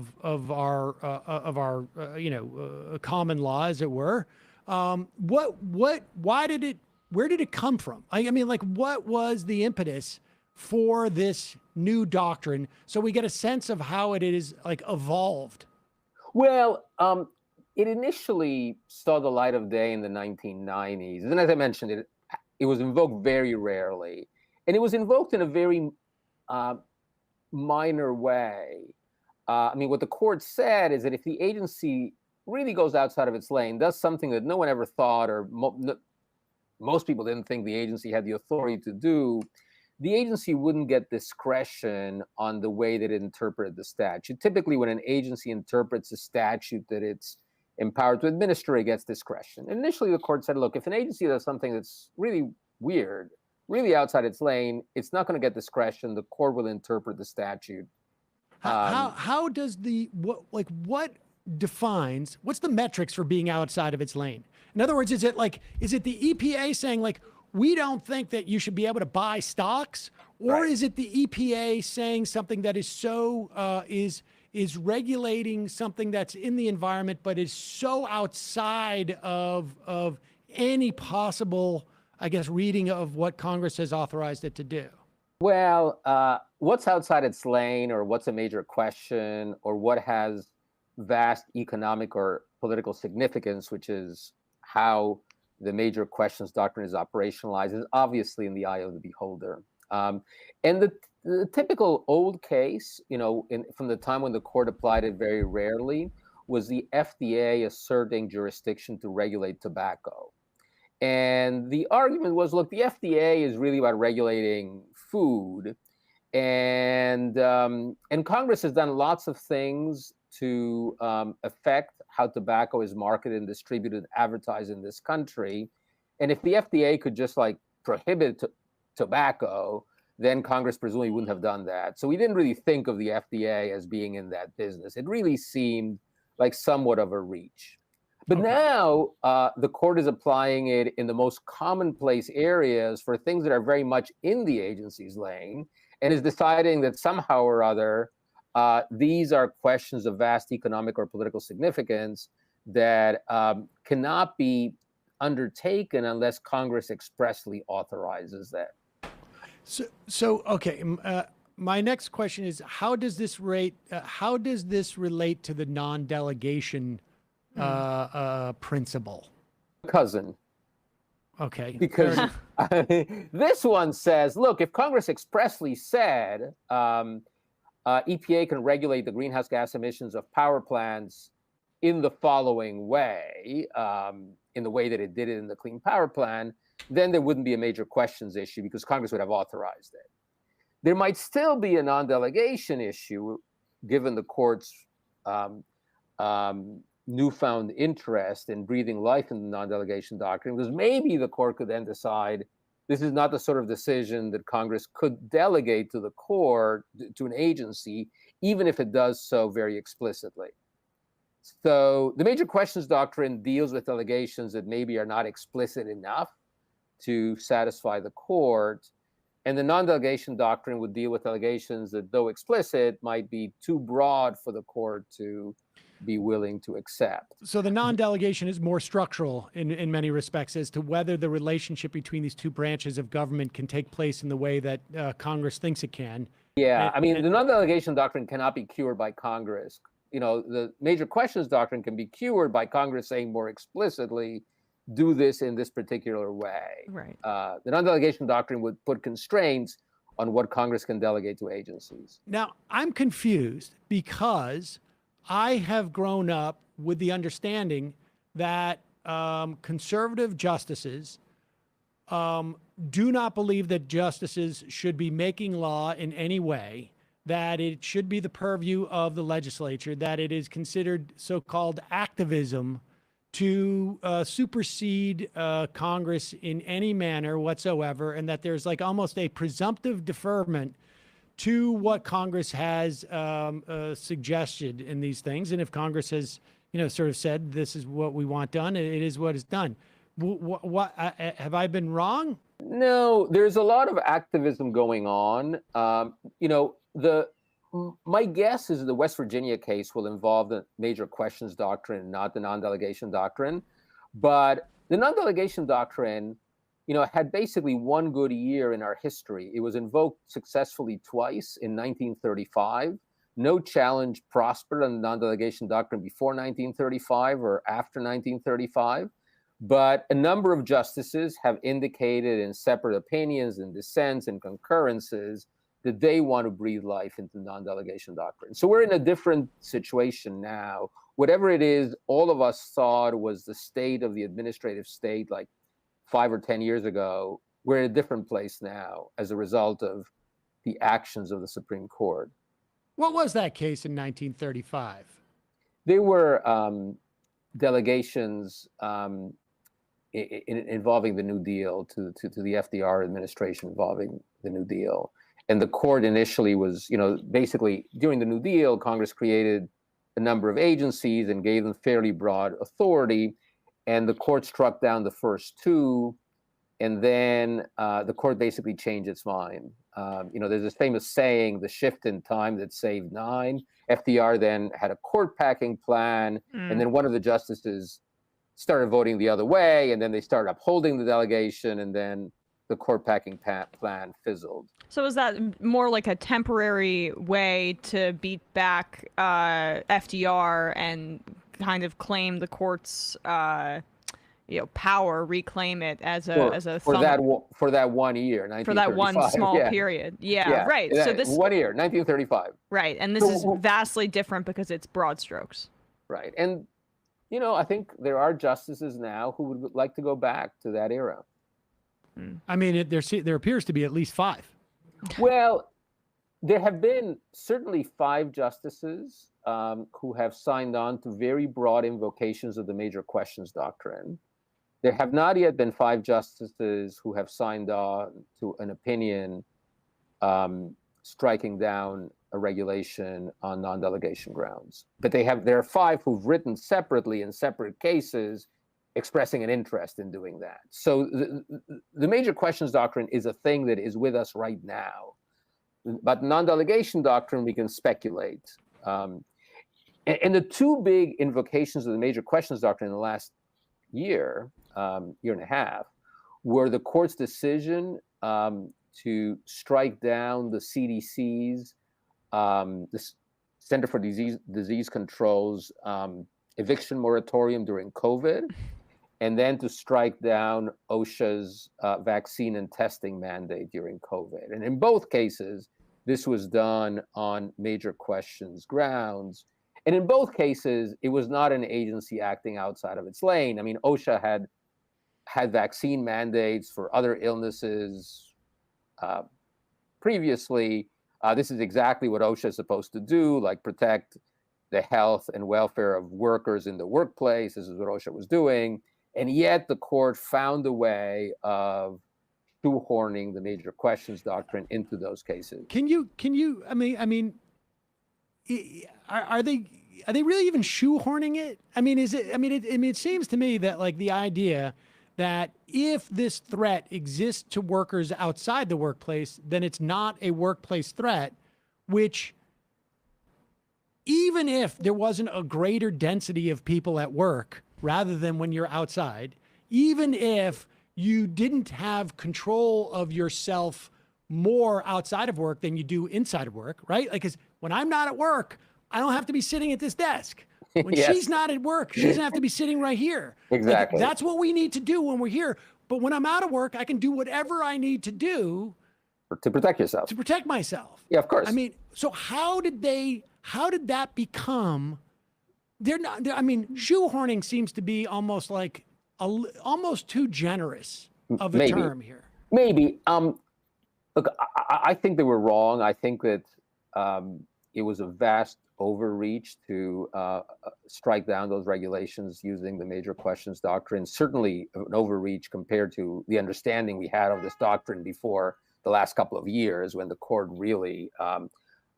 common law, as it were. Why did it? Where did it come from? I mean, like, what was the impetus for this new doctrine? So we get a sense of how it is like evolved. Well, it initially saw the light of day in the 1990s, and as I mentioned, it was invoked very rarely, and it was invoked in a very minor way. I mean, what the court said is that if the agency really goes outside of its lane, does something that no one ever thought, or most people didn't think the agency had the authority to do, the agency wouldn't get discretion on the way that it interpreted the statute. Typically, when an agency interprets a statute that it's empowered to administer, it gets discretion. Initially, the court said, look, if an agency does something that's really weird, really outside its lane, it's not going to get discretion. The court will interpret the statute. How does what defines, what's the metrics for being outside of its lane? In other words, is it the EPA saying, like, we don't think that you should be able to buy stocks? Or right. Is it the EPA saying something that is so, is regulating something that's in the environment, but is so outside of any possible, I guess, reading of what Congress has authorized it to do? Well, what's outside its lane, or what's a major question, or what has vast economic or political significance, which is how the major questions doctrine is operationalized, is obviously in the eye of the beholder. And the typical old case, from the time when the court applied it very rarely, was the FDA asserting jurisdiction to regulate tobacco. And the argument was, look, the FDA is really about regulating food, and Congress has done lots of things to affect how tobacco is marketed and distributed, advertised in this country. And if the FDA could just prohibit tobacco, then Congress presumably wouldn't have done that. So we didn't really think of the FDA as being in that business. It really seemed like somewhat of a reach. But now the court is applying it in the most commonplace areas for things that are very much in the agency's lane, and is deciding that somehow or other, these are questions of vast economic or political significance that cannot be undertaken unless Congress expressly authorizes that. So okay. My next question is, how does this relate to the non-delegation principle? Cousin. Okay. Because this one says, look, if Congress expressly said EPA can regulate the greenhouse gas emissions of power plants in the following way, in the way that it did it in the Clean Power Plan, then there wouldn't be a major questions issue because Congress would have authorized it. There might still be a non-delegation issue, given the court's newfound interest in breathing life in the non-delegation doctrine, because maybe the court could then decide this is not the sort of decision that Congress could delegate to the court, to an agency, even if it does so very explicitly. So the major questions doctrine deals with delegations that maybe are not explicit enough to satisfy the court. And the non-delegation doctrine would deal with delegations that, though explicit, might be too broad for the court to be willing to accept. So the non-delegation is more structural in many respects as to whether the relationship between these two branches of government can take place in the way that Congress thinks it can. Yeah, the non-delegation doctrine cannot be cured by Congress. The major questions doctrine can be cured by Congress saying more explicitly, do this in this particular way. Right. The non-delegation doctrine would put constraints on what Congress can delegate to agencies. Now, I'm confused because I have grown up with the understanding that conservative justices do not believe that justices should be making law in any way, that it should be the purview of the legislature, that it is considered so-called activism to supersede Congress in any manner whatsoever, and that there's like almost a presumptive deferment to what Congress has suggested in these things. And if Congress has, sort of said, this is what we want done, it is what is done. What have I been wrong? No, there's a lot of activism going on. My guess is the West Virginia case will involve the major questions doctrine, not the non-delegation doctrine. But the non-delegation doctrine, had basically one good year in our history. It was invoked successfully twice in 1935. No challenge prospered on the non-delegation doctrine before 1935 or after 1935. But a number of justices have indicated in separate opinions and dissents and concurrences that they want to breathe life into the non-delegation doctrine. So we're in a different situation now. Whatever it is, all of us thought was the state of the administrative state like 5 or 10 years ago. We're in a different place now as a result of the actions of the Supreme Court. What was that case in 1935? They were delegations involving the New Deal to the FDR administration involving the New Deal. And the court initially was, basically during the New Deal, Congress created a number of agencies and gave them fairly broad authority. And the court struck down the first two. And then the court basically changed its mind. There's this famous saying, the shift in time that saved 9. FDR then had a court packing plan. And then one of the justices started voting the other way, and then they started upholding the delegation, and then the court packing plan fizzled. So is that more like a temporary way to beat back FDR and kind of claim the court's power, reclaim it as a for that 1 year, for that one small period? Yeah, right. So this 1 year, 1935. Right, and this is vastly different because it's broad strokes. Right, and I think there are justices now who would like to go back to that era. I mean, there appears to be at least 5. Well, there have been certainly 5 justices who have signed on to very broad invocations of the major questions doctrine. There have not yet been 5 justices who have signed on to an opinion striking down a regulation on non-delegation grounds. But there are 5 who've written separately in separate cases expressing an interest in doing that. So the major questions doctrine is a thing that is with us right now. But non-delegation doctrine, we can speculate. And the 2 big invocations of the major questions doctrine in the last year and a half, were the court's decision to strike down the CDC's, the Center for Disease Control's eviction moratorium during COVID, and then to strike down OSHA's vaccine and testing mandate during COVID. And in both cases, this was done on major questions grounds. And in both cases, it was not an agency acting outside of its lane. I mean, OSHA had vaccine mandates for other illnesses previously. This is exactly what OSHA is supposed to do, like protect the health and welfare of workers in the workplace. This is what OSHA was doing. And yet the court found a way of shoehorning the major questions doctrine into those cases. Can you, I mean, are they really even shoehorning it? I mean, it seems to me that like the idea that if this threat exists to workers outside the workplace, then it's not a workplace threat, which even if there wasn't a greater density of people at work rather than when you're outside, even if you didn't have control of yourself more outside of work than you do inside of work, right? Like, 'cause when I'm not at work, I don't have to be sitting at this desk. When Yes. she's not at work, she doesn't have to be sitting right here. Exactly. Like, that's what we need to do when we're here. But when I'm out of work, I can do whatever I need to do to protect yourself. to protect myself. Yeah, of course. I mean, so how did that become they're not. I mean, shoehorning seems to be almost like almost too generous of a term here. Maybe. Look, I think they were wrong. I think that it was a vast overreach to strike down those regulations using the major questions doctrine. Certainly an overreach compared to the understanding we had of this doctrine before the last couple of years, when the court really,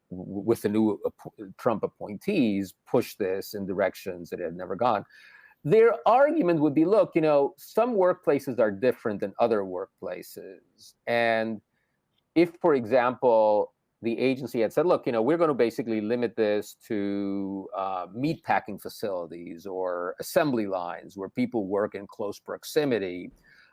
with the new Trump appointees, pushed this in directions that it had never gone. Their argument would be, look, some workplaces are different than other workplaces. And if, for example, the agency had said, look, we're going to basically limit this to meat packing facilities or assembly lines where people work in close proximity,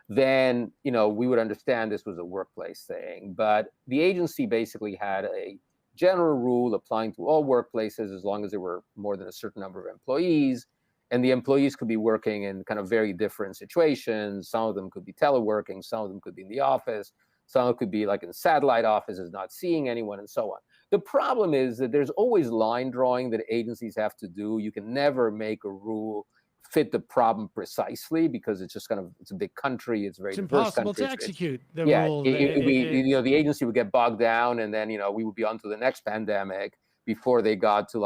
then, we would understand this was a workplace thing. But the agency basically had a general rule applying to all workplaces as long as there were more than a certain number of employees. And the employees could be working in kind of very different situations. Some of them could be teleworking, some of them could be in the office, some could be like in satellite offices, not seeing anyone, and so on. The problem is that there's always line drawing that agencies have to do. You can never make a rule fit the problem precisely because it's just it's a big country. It's very diverse country. It's impossible to execute the rule. The agency would get bogged down, and then we would be on to the next pandemic before they got to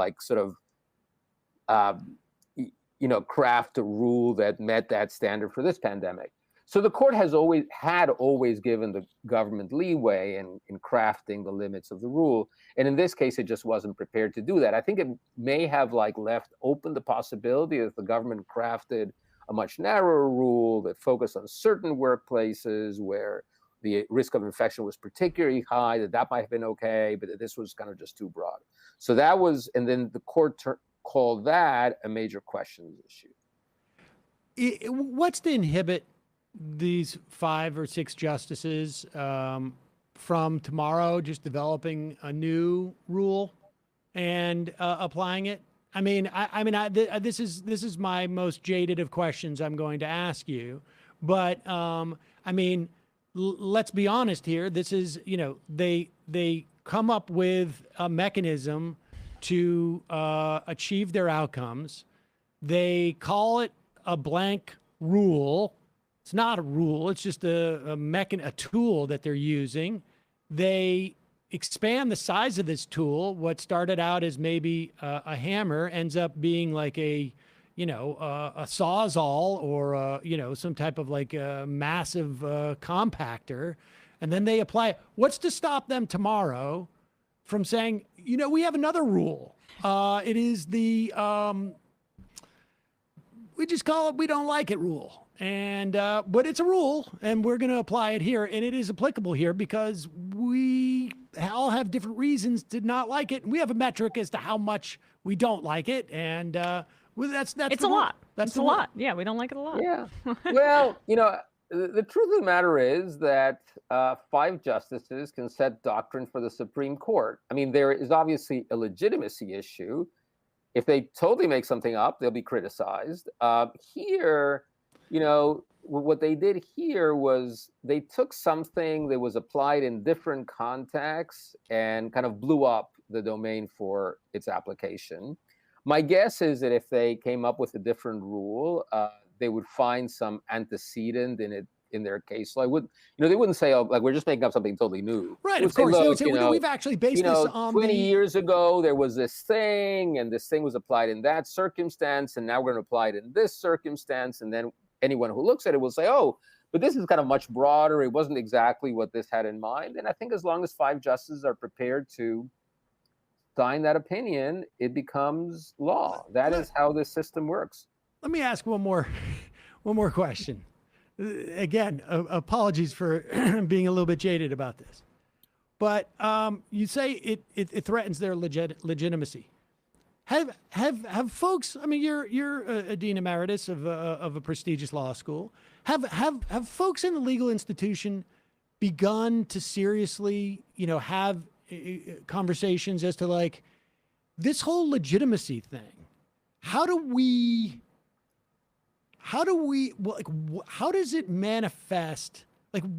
craft a rule that met that standard for this pandemic. So the court had always given the government leeway in crafting the limits of the rule. And in this case, it just wasn't prepared to do that. I think it may have left open the possibility that the government crafted a much narrower rule that focused on certain workplaces where the risk of infection was particularly high, that might have been okay, but this was kind of just too broad. So that was, and then the court called that a major questions issue. What's to inhibit these 5 or 6 justices from tomorrow just developing a new rule and applying it? This is my most jaded of questions I'm going to ask you, but let's be honest here. This is, they come up with a mechanism to achieve their outcomes. They call it a blank rule. It's not a rule. It's just a tool that they're using. They expand the size of this tool. What started out as maybe a hammer ends up being like a sawzall or some type of a massive compactor, and then they apply it. What's to stop them tomorrow from saying, we have another rule? It is the we just call it we don't like it rule. And but it's a rule, and we're going to apply it here, and it is applicable here because we all have different reasons to not like it, and we have a metric as to how much we don't like it, and that's it's a lot. That's a lot. Yeah, we don't like it a lot. Yeah. Well, the truth of the matter is that 5 justices can set doctrine for the Supreme Court. I mean, there is obviously a legitimacy issue. If they totally make something up, they'll be criticized. Here, what they did here was they took something that was applied in different contexts and kind of blew up the domain for its application. My guess is that if they came up with a different rule, they would find some antecedent in their case. So they wouldn't say, we're just making up something totally new. Right, of course. We've actually based this on 20 years ago, there was this thing, and this thing was applied in that circumstance, and now we're going to apply it in this circumstance, and then anyone who looks at it will say, but this is kind of much broader. It wasn't exactly what this had in mind. And I think as long as 5 justices are prepared to sign that opinion, it becomes law. That is how this system works. Let me ask one more question. Again, apologies for being a little bit jaded about this, but you say it threatens their legitimacy. Have folks? I mean, you're a Dean Emeritus of a prestigious law school. Have folks in the legal institution begun to seriously, have conversations as to this whole legitimacy thing? How does it manifest?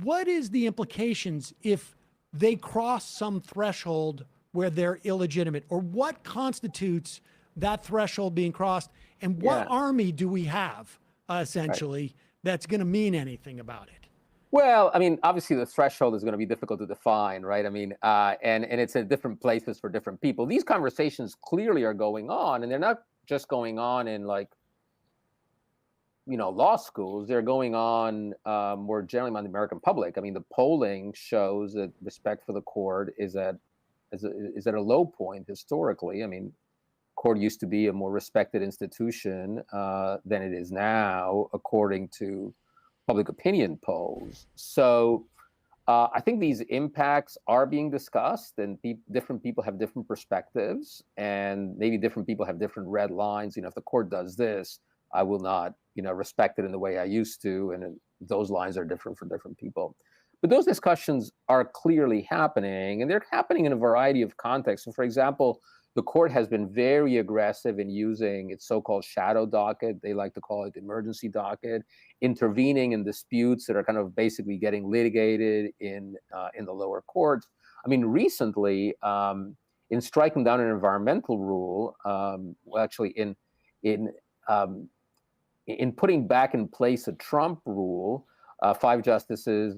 What is the implications if they cross some threshold where they're illegitimate, or what constitutes that threshold being crossed? And what army do we have, essentially, that's going to mean anything about it? Well, I mean, obviously the threshold is going to be difficult to define, right? I mean, and it's in different places for different people. These conversations clearly are going on, and they're not just going on in law schools. They're going on more generally among the American public. I mean, the polling shows that respect for the court is at a low point historically. I mean, court used to be a more respected institution than it is now, according to public opinion polls. So I think these impacts are being discussed, and different people have different perspectives, and maybe different people have different red lines. If the court does this, I will not, respect it in the way I used to, and those lines are different for different people. But those discussions are clearly happening, and they're happening in a variety of contexts. So, for example, the court has been very aggressive in using its so-called shadow docket. They like to call it emergency docket, intervening in disputes that are kind of basically getting litigated in the lower courts. I mean, recently, in striking down an environmental rule, in putting back in place a Trump rule, 5 justices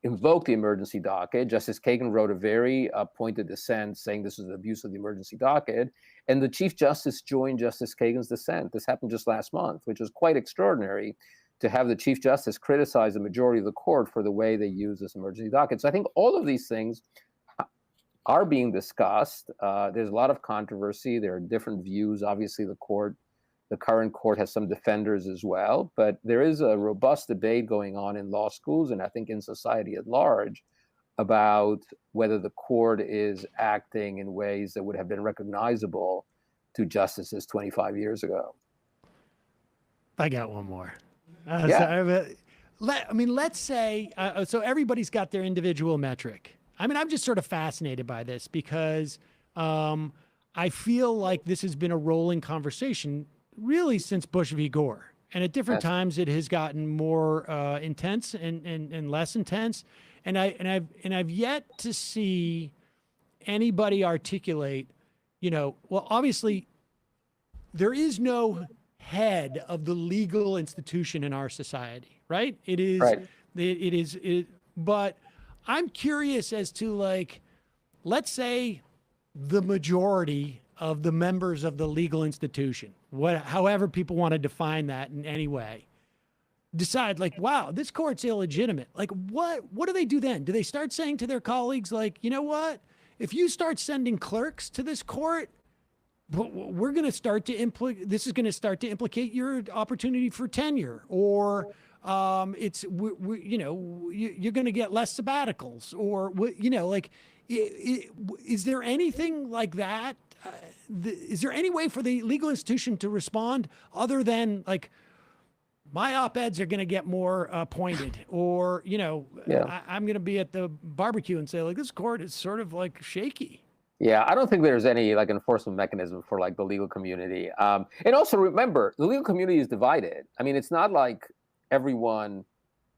invoked the emergency docket. Justice Kagan wrote a very pointed dissent saying this was an abuse of the emergency docket, and the Chief Justice joined Justice Kagan's dissent. This happened just last month, which was quite extraordinary to have the Chief Justice criticize the majority of the court for the way they use this emergency docket. So I think all of these things are being discussed. There's a lot of controversy. There are different views. Obviously, the current court has some defenders as well, but there is a robust debate going on in law schools, and I think in society at large, about whether the court is acting in ways that would have been recognizable to justices 25 years ago. I got one more. Let's say, so everybody's got their individual metric. I mean, I'm just sort of fascinated by this because I feel like this has been a rolling conversation really since Bush v. Gore. And at different times it has gotten more intense and less intense. And I've yet to see anybody articulate, well, obviously there is no head of the legal institution in our society, right? It is, but I'm curious as to let's say the majority of the members of the legal institution, however people want to define that in any way, decide wow, this court's illegitimate. What do they do then? Do they start saying to their colleagues, you know what, if you start sending clerks to this court, we're going to start to this is going to start to implicate your opportunity for tenure, or you're going to get less sabbaticals, or is there anything like that? Is there any way for the legal institution to respond other than my op-eds are going to get more pointed, or I'm going to be at the barbecue and say this court is sort of shaky? Yeah, I don't think there's any enforcement mechanism for the legal community. And also remember, the legal community is divided. I mean, it's not like everyone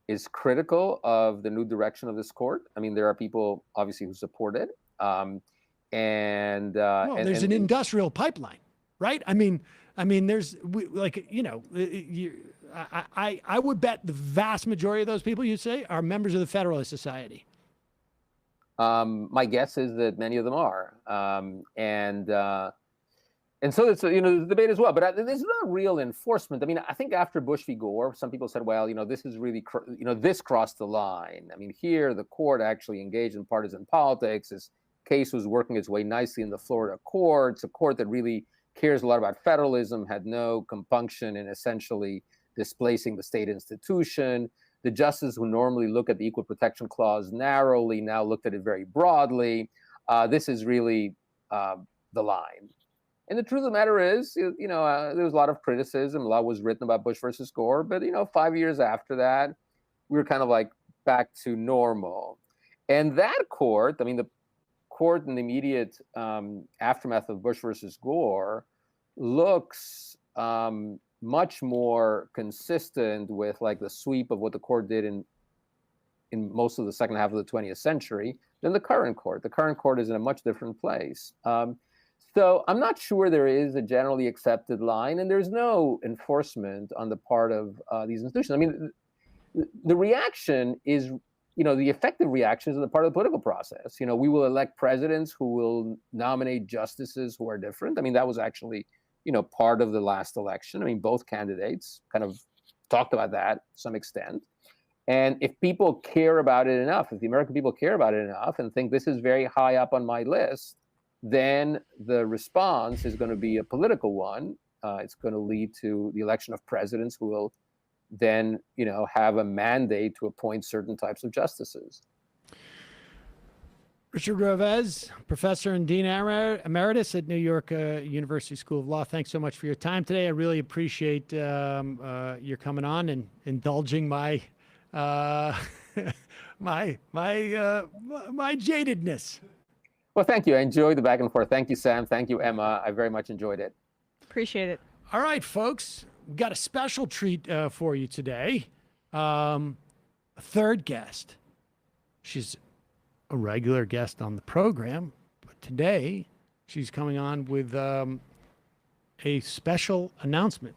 is critical of the new direction of this court. I mean, there are people obviously who support it. There's an industrial pipeline, right? I mean, there's I would bet the vast majority of those people you say are members of the Federalist Society. My guess is that many of them are, and so it's the debate as well. But there's not real enforcement. I mean, I think after Bush v. Gore, some people said, well, this is really this crossed the line. I mean, here the court actually engaged in partisan politics. This case was working its way nicely in the Florida courts. A court that really cares a lot about federalism had no compunction in essentially displacing the state institution. The justices who normally look at the Equal Protection Clause narrowly now looked at it very broadly. This is really the line. And the truth of the matter is, there was a lot of criticism. A lot was written about Bush versus Gore. But, 5 years after that, we were kind of back to normal. And that court, I mean, the court in the immediate aftermath of Bush versus Gore looks much more consistent with the sweep of what the court did in most of the second half of the 20th century than the current court. The current court is in a much different place. So I'm not sure there is a generally accepted line, and there's no enforcement on the part of these institutions. I mean, the reaction is, the effective reaction is on the part of the political process. We will elect presidents who will nominate justices who are different. I mean, that was actually, part of the last election. I mean, both candidates kind of talked about that to some extent. And if people care about it enough, if the American people care about it enough and think this is very high up on my list, then the response is going to be a political one. It's going to lead to the election of presidents who will then, have a mandate to appoint certain types of justices. Richard Revesz, professor and Dean Emeritus at New York University School of Law. Thanks so much for your time today. I really appreciate your coming on and indulging my my jadedness. Well, thank you. I enjoyed the back and forth. Thank you, Sam. Thank you, Emma. I very much enjoyed it. Appreciate it. All right, folks. We've got a special treat for you today. A third guest. She's a regular guest on the program, but today she's coming on with a special announcement.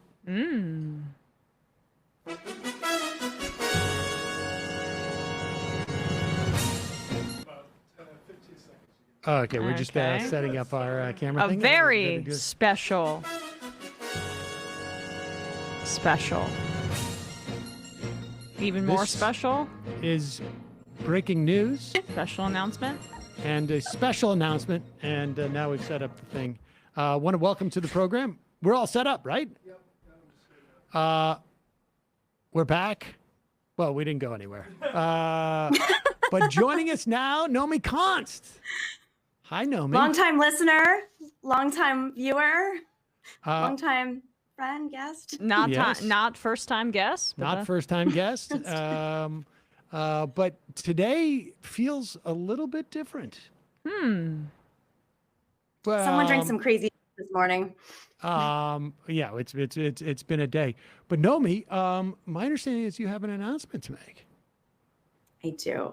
Okay, we're just setting up our camera thing. A very special. Even more special is breaking news. Special announcement. And a special announcement. And now we've set up the thing. Want to welcome to the program. We're all set up, right? Yep. We're back. Well, we didn't go anywhere. But joining us now, Nomi Konst. Hi, Nomi. Long-time listener, long-time viewer, long-time friend, guest. Not first-time guest. Not first-time guest. But today feels a little bit different. Well, someone drank some crazy this morning. Yeah, it's been a day. But Nomi, my understanding is you have an announcement to make. I do.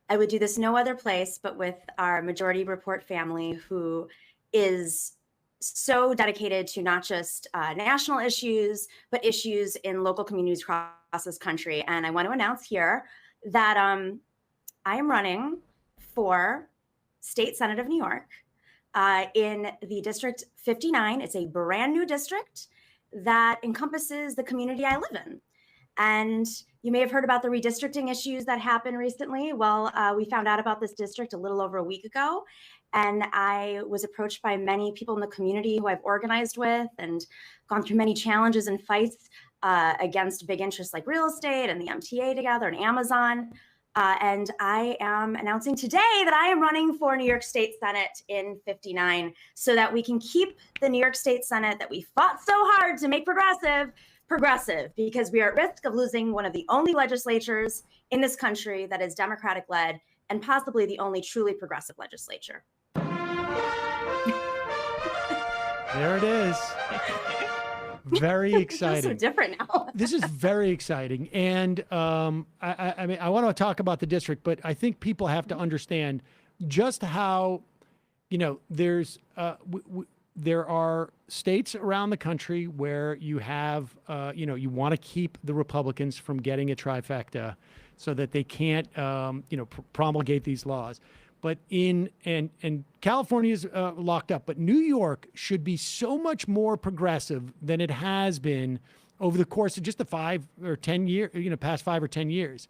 I would do this no other place but with our Majority Report family, who is so dedicated to not just national issues, but issues in local communities across this country. And I want to announce here that I am running for State Senate of New York in the District 59. It's a brand new district that encompasses the community I live in. And you may have heard about the redistricting issues that happened recently. Well, we found out about this district a little over a week ago. And I was approached by many people in the community who I've organized with and gone through many challenges and fights against big interests like real estate and the MTA together and Amazon. And I am announcing today that I am running for New York State Senate in 59 so that we can keep the New York State Senate that we fought so hard to make progressive, because we are at risk of losing one of the only legislatures in this country that is Democratic-led and possibly the only truly progressive legislature. There it is. Very exciting. It feels so different now. This is very exciting. And I mean, I want to talk about the district, but I think people have to understand just how, there are states around the country where you have, you want to keep the Republicans from getting a trifecta so that they can't, promulgate these laws. But and California is locked up, but New York should be so much more progressive than it has been over the course of just the 5 or 10 years, past 5 or 10 years.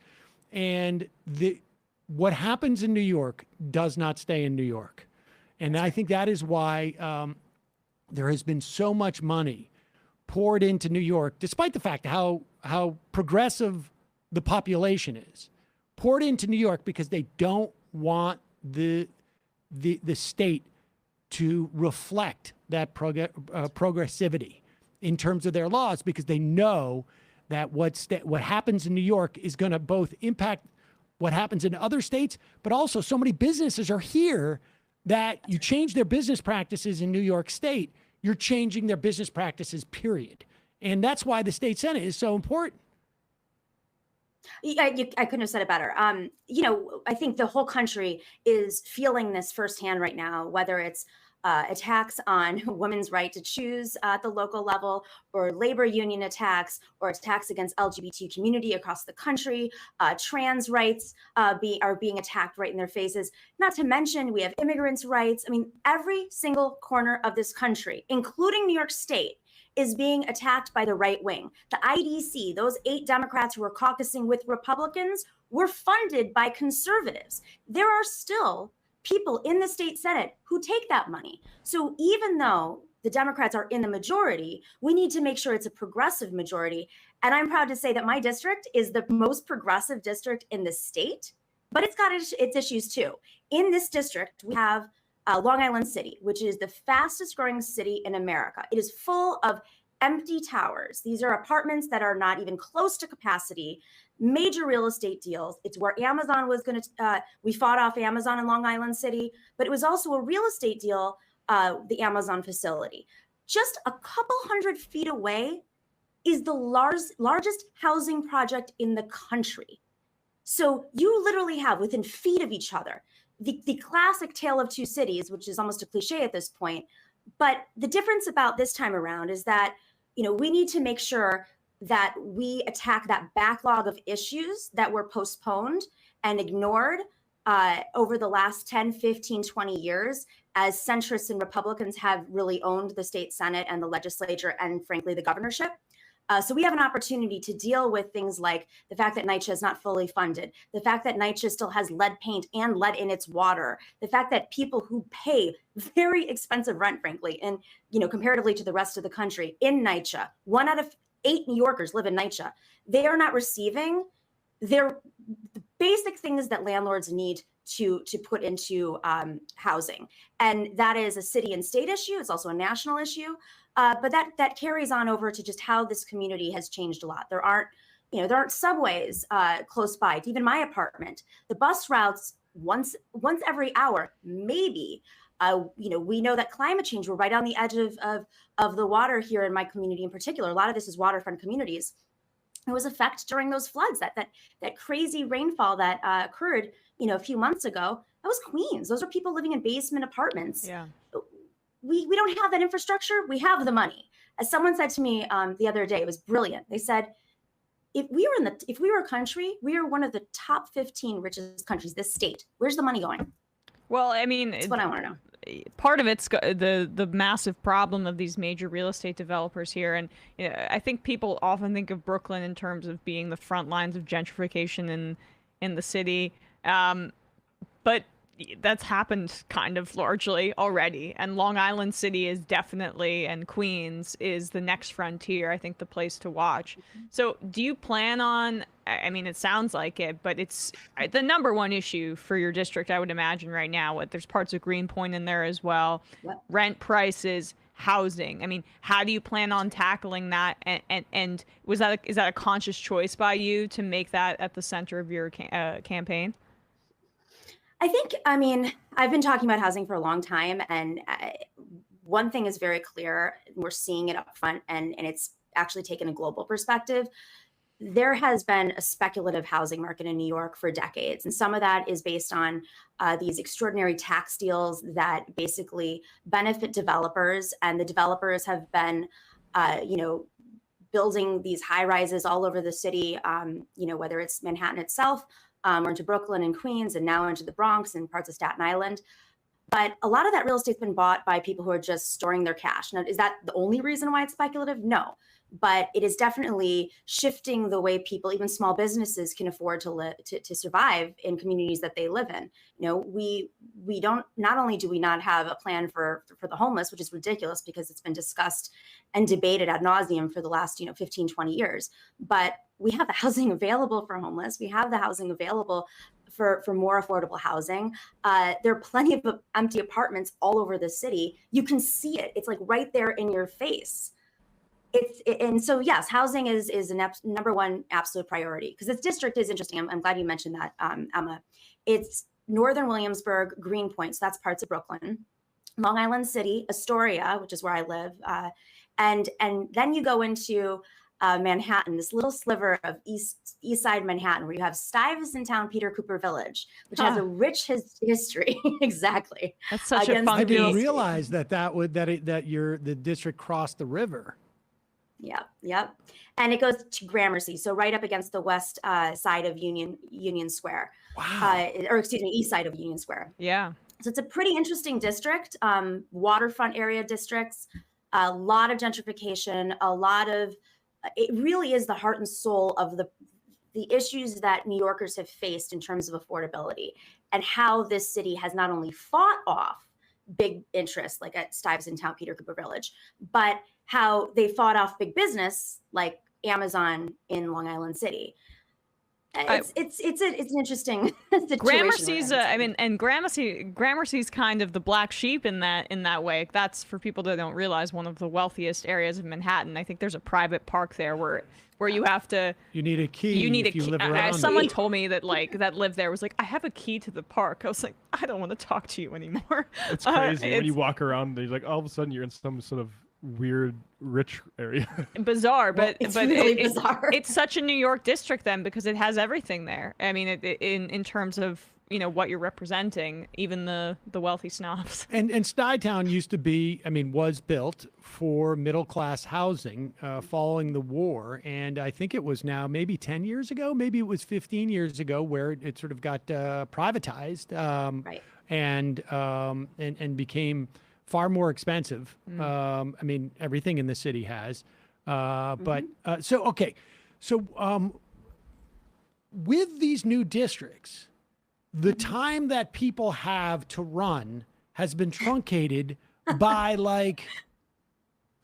And what happens in New York does not stay in New York. And I think that is why there has been so much money poured into New York, despite the fact how progressive the population is, poured into New York because they don't want the state to reflect that progressivity in terms of their laws, because they know that what happens in New York is going to both impact what happens in other states, but also so many businesses are here that you change their business practices in New York State, you're changing their business practices, period. And that's why the state Senate is so important. I couldn't have said it better. I think the whole country is feeling this firsthand right now, whether it's attacks on women's right to choose at the local level, or labor union attacks, or attacks against LGBT community across the country. Trans rights are being attacked right in their faces. Not to mention, we have immigrants' rights. I mean, every single corner of this country, including New York State, is being attacked by the right wing. The IDC, those 8 Democrats who were caucusing with Republicans, were funded by conservatives. There are still people in the state Senate who take that money. So even though the Democrats are in the majority, we need to make sure it's a progressive majority. And I'm proud to say that my district is the most progressive district in the state, but it's got its issues too. In this district, we have Long Island City, which is the fastest growing city in America. It is full of empty towers. These are apartments that are not even close to capacity, major real estate deals. It's where Amazon was going to, we fought off Amazon in Long Island City, but it was also a real estate deal, the Amazon facility. Just a couple hundred feet away is the largest housing project in the country. So you literally have, within feet of each other, the classic tale of two cities, which is almost a cliche at this point. But the difference about this time around is that, we need to make sure that we attack that backlog of issues that were postponed and ignored over the last 10, 15, 20 years, as centrists and Republicans have really owned the state Senate and the legislature and, frankly, the governorship. So we have an opportunity to deal with things like the fact that NYCHA is not fully funded, the fact that NYCHA still has lead paint and lead in its water, the fact that people who pay very expensive rent, frankly, and comparatively to the rest of the country in NYCHA, 1 out of 8 New Yorkers live in NYCHA. They are not receiving the basic things that landlords need to put into housing, and that is a city and state issue. It's also a national issue. But that carries on over to just how this community has changed a lot. There aren't subways close by to even my apartment. The bus routes once every hour, maybe. We know that climate change, we're right on the edge of the water here in my community in particular. A lot of this is waterfront communities. It was affected during those floods, that crazy rainfall that occurred, a few months ago. That was Queens. Those are people living in basement apartments. Yeah. We don't have that infrastructure. We have the money. As someone said to me the other day, it was brilliant. They said, if we were a country, we are one of the top 15 richest countries, this state. Where's the money going? Well, I mean, that's what I want to know. Part of it's the massive problem of these major real estate developers here. And I think people often think of Brooklyn in terms of being the front lines of gentrification in the city. But that's happened kind of largely already. And Long Island City is definitely, and Queens is the next frontier, I think, the place to watch. So do you plan on, I mean, it sounds like it, but it's the number one issue for your district, I would imagine right now. There's parts of Greenpoint in there as well. Yep. Rent prices, housing. I mean, how do you plan on tackling that? And is that a conscious choice by you to make that at the center of your campaign? I've been talking about housing for a long time, and one thing is very clear. We're seeing it up front, and it's actually taken a global perspective. There has been a speculative housing market in New York for decades, and some of that is based on these extraordinary tax deals that basically benefit developers, and the developers have been, building these high rises all over the city, whether it's Manhattan itself, or into Brooklyn and Queens, and now into the Bronx and parts of Staten Island. But a lot of that real estate's been bought by people who are just storing their cash. Now, is that the only reason why it's speculative? No. But it is definitely shifting the way people, even small businesses, can afford to live, to survive in communities that they live in. We don't, not only do we not have a plan for the homeless, which is ridiculous because it's been discussed and debated ad nauseum for the last 15, 20 years, but we have the housing available for homeless. We have the housing available for more affordable housing. There are plenty of empty apartments all over the city. You can see it. It's like right there in your face. And so, yes, housing is a number one absolute priority, because this district is interesting. I'm glad you mentioned that, Emma. It's Northern Williamsburg, Greenpoint, so that's parts of Brooklyn, Long Island City, Astoria, which is where I live, and then you go into Manhattan, this little sliver of east side Manhattan, where you have Stuyvesant Town, Peter Cooper Village, which has a rich history. Exactly. That's such a fun. I didn't realize that the district crossed the river. Yep. And it goes to Gramercy, so right up against the west side of Union Square. Wow. Or excuse me, east side of Union Square. Yeah. So it's a pretty interesting district, waterfront area districts, a lot of gentrification, it really is the heart and soul of the issues that New Yorkers have faced in terms of affordability, and how this city has not only fought off big interests like at Stuyvesant Town, Peter Cooper Village, but how they fought off big business like Amazon in Long Island City. It's an interesting situation. Gramercy's kind of the black sheep in that way. That's, for people that don't realize, one of the wealthiest areas of Manhattan. I think there's a private park there where you have to. You need a key. You need a key. Someone told me that lived there was like, I have a key to the park. I was like, I don't want to talk to you anymore. It's crazy when you walk around. You're like, all of a sudden you're in some sort of weird rich area. Bizarre, but it's really bizarre. It's such a New York district then, because it has everything there. I mean, in terms of what you're representing, even the wealthy snobs. And Stuytown was built for middle class housing following the war, and I think it was now maybe 10 years ago, maybe it was 15 years ago, where it sort of got privatized, right, and became far more expensive. Everything in the city has, but with these new districts, the time that people have to run has been truncated by like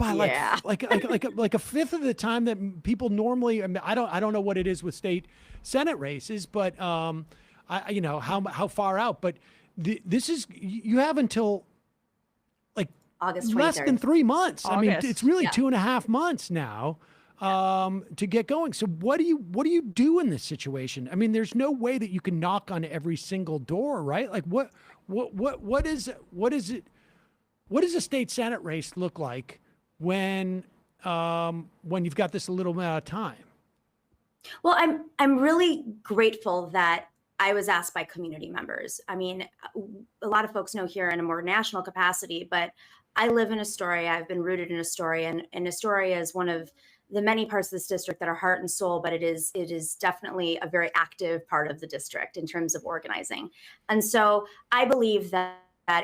a fifth of the time that people normally. I don't know what it is with state Senate races, but how far out. But this is, you have until August 23rd. Less than 3 months. August. I mean, it's really 2.5 months now to get going. So what do you do in this situation? I mean, there's no way that you can knock on every single door, right? Like what does a state Senate race look like when you've got this little amount of time? Well, I'm really grateful that I was asked by community members. I mean, a lot of folks know here in a more national capacity, but I live in Astoria. I've been rooted in Astoria, and Astoria is one of the many parts of this district that are heart and soul, but it is definitely a very active part of the district in terms of organizing. And so I believe that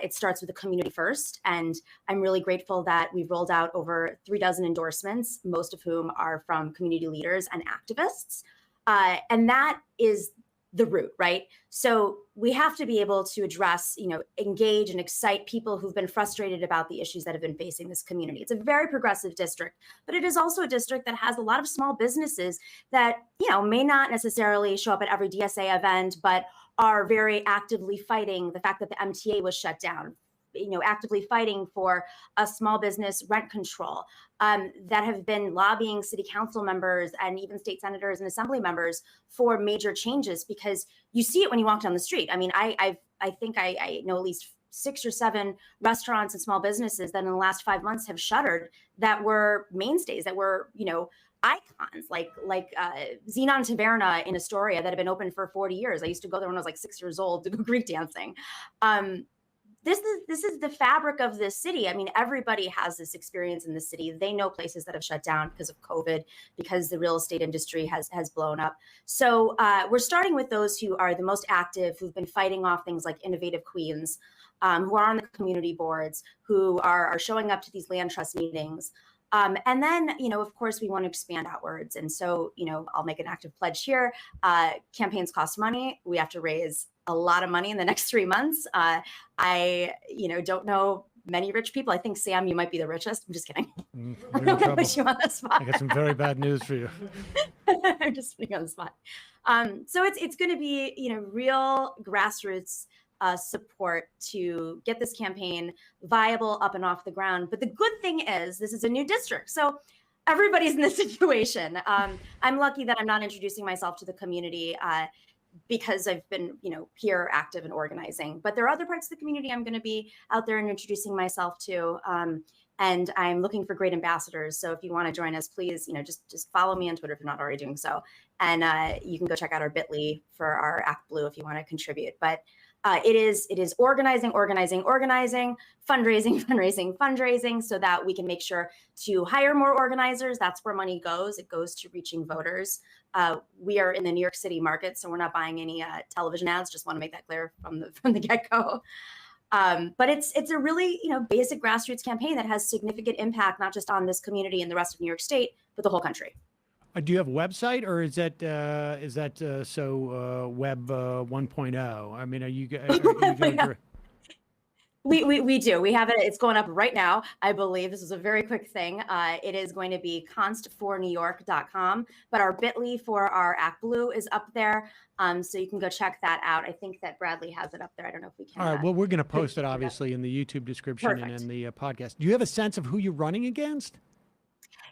it starts with the community first. And I'm really grateful that we've rolled out over 36 endorsements, most of whom are from community leaders and activists. And that is the root, right? So we have to be able to address, engage and excite people who've been frustrated about the issues that have been facing this community. It's a very progressive district, but it is also a district that has a lot of small businesses that, may not necessarily show up at every DSA event, but are very actively fighting the fact that the MTA was shut down, actively fighting for a small business rent control, that have been lobbying city council members and even state senators and assembly members for major changes, because you see it when you walk down the street. I mean, I think I know at least 6 or 7 restaurants and small businesses that in the last 5 months have shuttered, that were mainstays, that were, icons, like Xenon Taverna in Astoria that had been open for 40 years. I used to go there when I was like 6 years old to go Greek dancing. This is the fabric of this city. I mean, everybody has this experience in the city. They know places that have shut down because of COVID, because the real estate industry has blown up. So we're starting with those who are the most active, who've been fighting off things like Innovative Queens, who are on the community boards, who are showing up to these land trust meetings. And then, of course, we want to expand outwards. And so, I'll make an active pledge here. Campaigns cost money. We have to raise a lot of money in the next 3 months. I don't know many rich people. I think, Sam, you might be the richest. I'm just kidding. I'm not going to put you on the spot. I got some very bad news for you. I'm just putting you on the spot. So it's going to be, real grassroots support to get this campaign viable, up and off the ground. But the good thing is this is a new district. So everybody's in this situation. I'm lucky that I'm not introducing myself to the community because I've been, here active and organizing. But there are other parts of the community I'm going to be out there and introducing myself to. And I'm looking for great ambassadors. So if you want to join us, please, just follow me on Twitter if you're not already doing so. And you can go check out our bit.ly for our Act Blue if you want to contribute. But it is organizing, fundraising, so that we can make sure to hire more organizers. That's where money goes. It goes to reaching voters. We are in the New York City market, so we're not buying any television ads. Just want to make that clear from the get-go. But it's a really basic grassroots campaign that has significant impact, not just on this community and the rest of New York State, but the whole country. Do you have a website, or is that Web 1.0? I mean, are you going for? We do. We have it. It's going up right now, I believe. This is a very quick thing. It is going to be const4newyork.com, but our bit.ly for our Act Blue is up there. So you can go check that out. I think that Bradley has it up there. I don't know if we can. All right. Well, we're going to post it obviously in the YouTube description and in the podcast. Do you have a sense of who you're running against?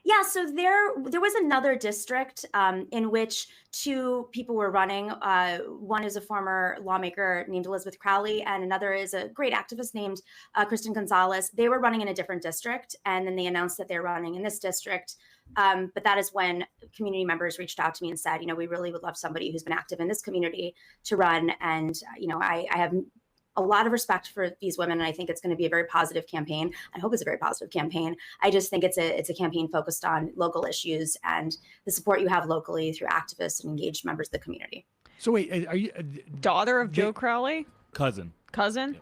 Yeah, so there was another district in which two people were running. One is a former lawmaker named Elizabeth Crowley, and another is a great activist named Kristen Gonzalez. They were running in a different district, and then they announced that they're running in this district. But that is when community members reached out to me and said, we really would love somebody who's been active in this community to run. And, I have a lot of respect for these women, and I think it's going to be a very positive campaign. I hope it's a very positive campaign. I just think it's a campaign focused on local issues and the support you have locally through activists and engaged members of the community. So wait, are you daughter of Joe Crowley? Cousin. Cousin.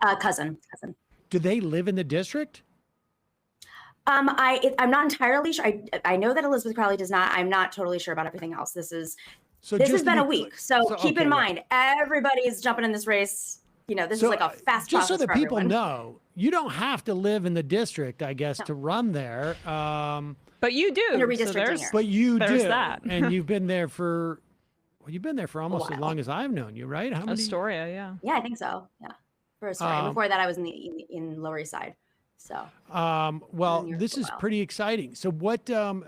Do they live in the district? I'm not entirely sure. I know that Elizabeth Crowley does not. I'm not totally sure about everything else. This has been a week, so keep in mind everybody's jumping in this race. This is like a fast just so process that for people everyone. know, you don't have to live in the district, I guess, to run there. But you do. But you there's do. That. And you've been there for almost as long as I've known you, right? How many? Astoria, yeah. Yeah, I think so. Yeah, for Astoria. Before that, I was in Lower East Side. So. Well, this is pretty exciting. So what? And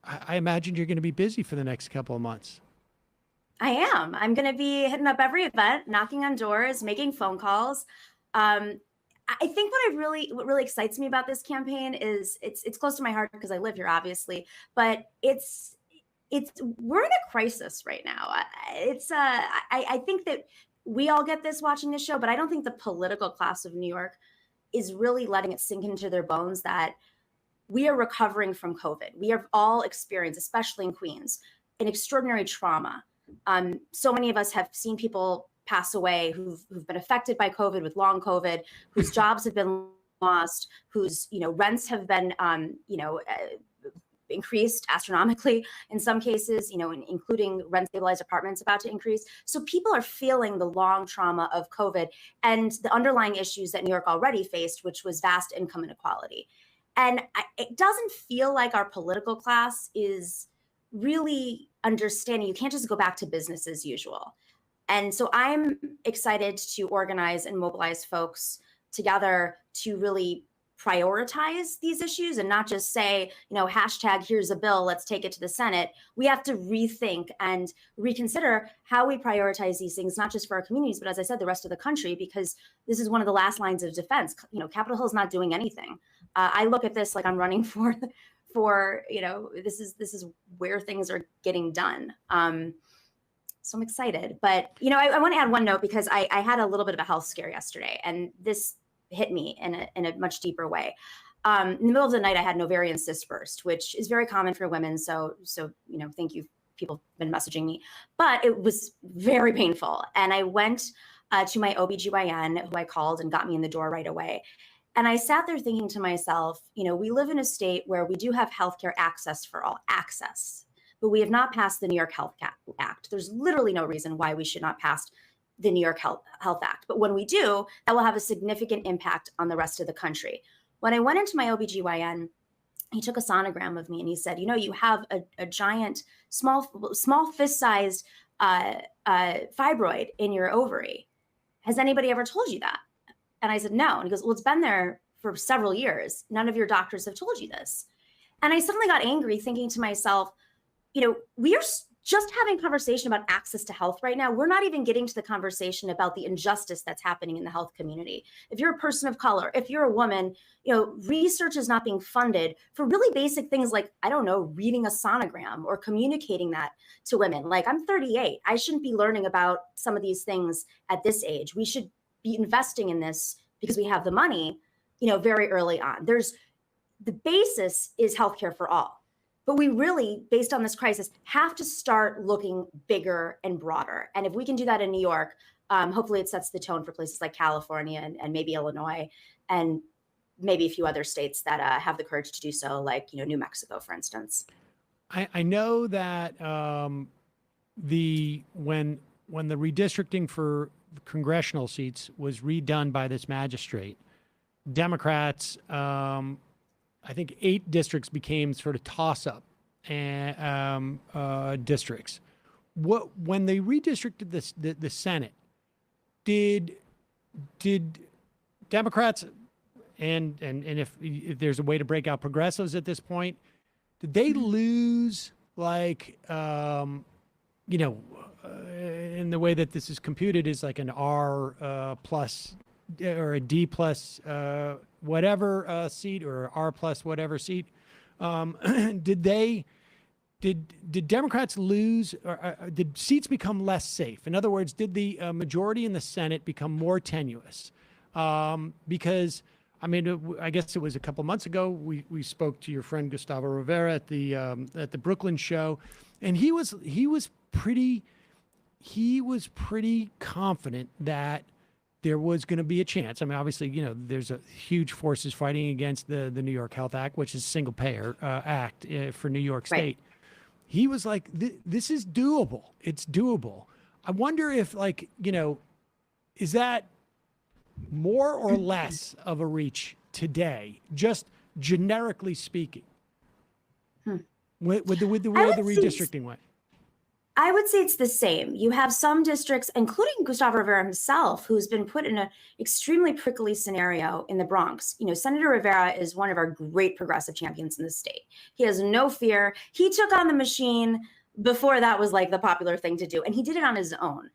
I imagine you're going to be busy for the next couple of months. I am. I'm going to be hitting up every event, knocking on doors, making phone calls. I think what really excites me about this campaign is it's close to my heart because I live here, obviously, but we're in a crisis right now. I think that we all get this watching this show, but I don't think the political class of New York is really letting it sink into their bones that we are recovering from COVID. We have all experienced, especially in Queens, an extraordinary trauma. So many of us have seen people pass away who've been affected by COVID, with long COVID, whose jobs have been lost, whose rents have been increased astronomically in some cases, including rent stabilized apartments about to increase. So people are feeling the long trauma of COVID and the underlying issues that New York already faced, which was vast income inequality. And it doesn't feel like our political class is really understanding you can't just go back to business as usual. And so I'm excited to organize and mobilize folks together to really prioritize these issues and not just say, hashtag here's a bill, let's take it to the Senate. We have to rethink and reconsider how we prioritize these things, not just for our communities, but as I said, the rest of the country, because this is one of the last lines of defense. Capitol Hill is not doing anything. I look at this like I'm running for this is where things are getting done. So I'm excited, but I want to add one note because I had a little bit of a health scare yesterday, and this hit me in a much deeper way. In the middle of the night, I had an ovarian cyst burst, which is very common for women. So thank you. People have been messaging me, but it was very painful. And I went to my OBGYN, who I called and got me in the door right away. And I sat there thinking to myself, we live in a state where we do have healthcare access for all, but we have not passed the New York Health Act. There's literally no reason why we should not pass the New York Health Act. But when we do, that will have a significant impact on the rest of the country. When I went into my OBGYN, he took a sonogram of me and he said, you have a giant, small fist-sized fibroid in your ovary. Has anybody ever told you that? And I said, no. And he goes, well, it's been there for several years. None of your doctors have told you this. And I suddenly got angry thinking to myself, we are just having conversation about access to health right now, we're not even getting to the conversation about the injustice that's happening in the health community. If you're a person of color, if you're a woman, research is not being funded for really basic things like, I don't know, reading a sonogram or communicating that to women. Like, I'm 38. I shouldn't be learning about some of these things at this age. We should be investing in this because we have the money, very early on. The basis is healthcare for all. But we really, based on this crisis, have to start looking bigger and broader. And if we can do that in New York, hopefully it sets the tone for places like California and maybe Illinois and maybe a few other states that have the courage to do so, like New Mexico, for instance. I know that when the redistricting for congressional seats was redone by this magistrate, Democrats, I think 8 districts became sort of toss-up districts. When they redistricted the Senate, did Democrats and if there's a way to break out progressives at this point, did they lose in the way that this is computed is like an R plus or a D plus whatever seat or R plus whatever seat? Did Democrats lose, or did seats become less safe? In other words, did the majority in the Senate become more tenuous? Because I guess it was a couple months ago we spoke to your friend Gustavo Rivera at the Brooklyn show, and he was pretty confident that there was going to be a chance. Obviously, there's a huge forces fighting against the New York Health Act, which is a single payer act for New York State. Right. He was like, this is doable. It's doable. I wonder if is that more or less of a reach today, just generically speaking, with the way the redistricting went? I would say it's the same. You have some districts, including Gustavo Rivera himself, who's been put in an extremely prickly scenario in the Bronx. Senator Rivera is one of our great progressive champions in the state. He has no fear. He took on the machine before that was like the popular thing to do, and he did it on his own.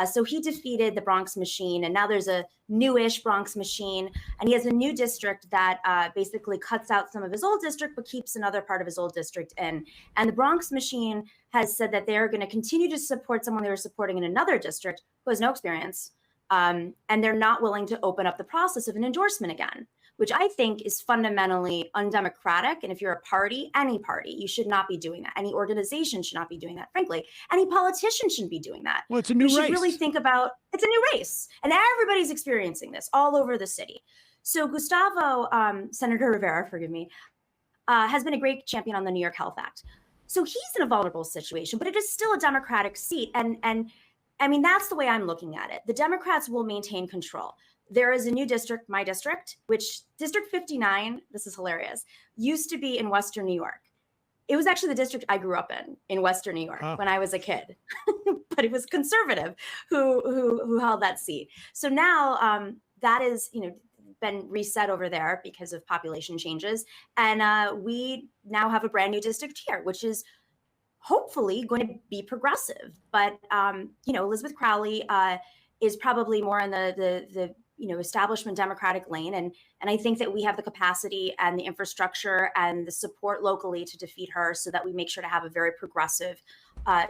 So he defeated the Bronx machine, and now there's a newish Bronx machine, and he has a new district that basically cuts out some of his old district but keeps another part of his old district in. And the Bronx machine has said that they're going to continue to support someone they were supporting in another district who has no experience, and they're not willing to open up the process of an endorsement again, which I think is fundamentally undemocratic. And if you're a party, any party, you should not be doing that. Any organization should not be doing that. Frankly, any politician shouldn't be doing that. Well, it's a new race. We should really think about, it's a new race. And everybody's experiencing this all over the city. So Gustavo, Senator Rivera, forgive me, has been a great champion on the New York Health Act. So he's in a vulnerable situation, but it is still a Democratic seat. And that's the way I'm looking at it. The Democrats will maintain control. There is a new district, my district, which District 59, this is hilarious, used to be in Western New York. It was actually the district I grew up in Western New York when I was a kid, but it was conservative who held that seat. So now that is, been reset over there because of population changes. And we now have a brand new district here, which is hopefully going to be progressive. But, Elizabeth Crowley is probably more in the establishment Democratic lane. And I think that we have the capacity and the infrastructure and the support locally to defeat her so that we make sure to have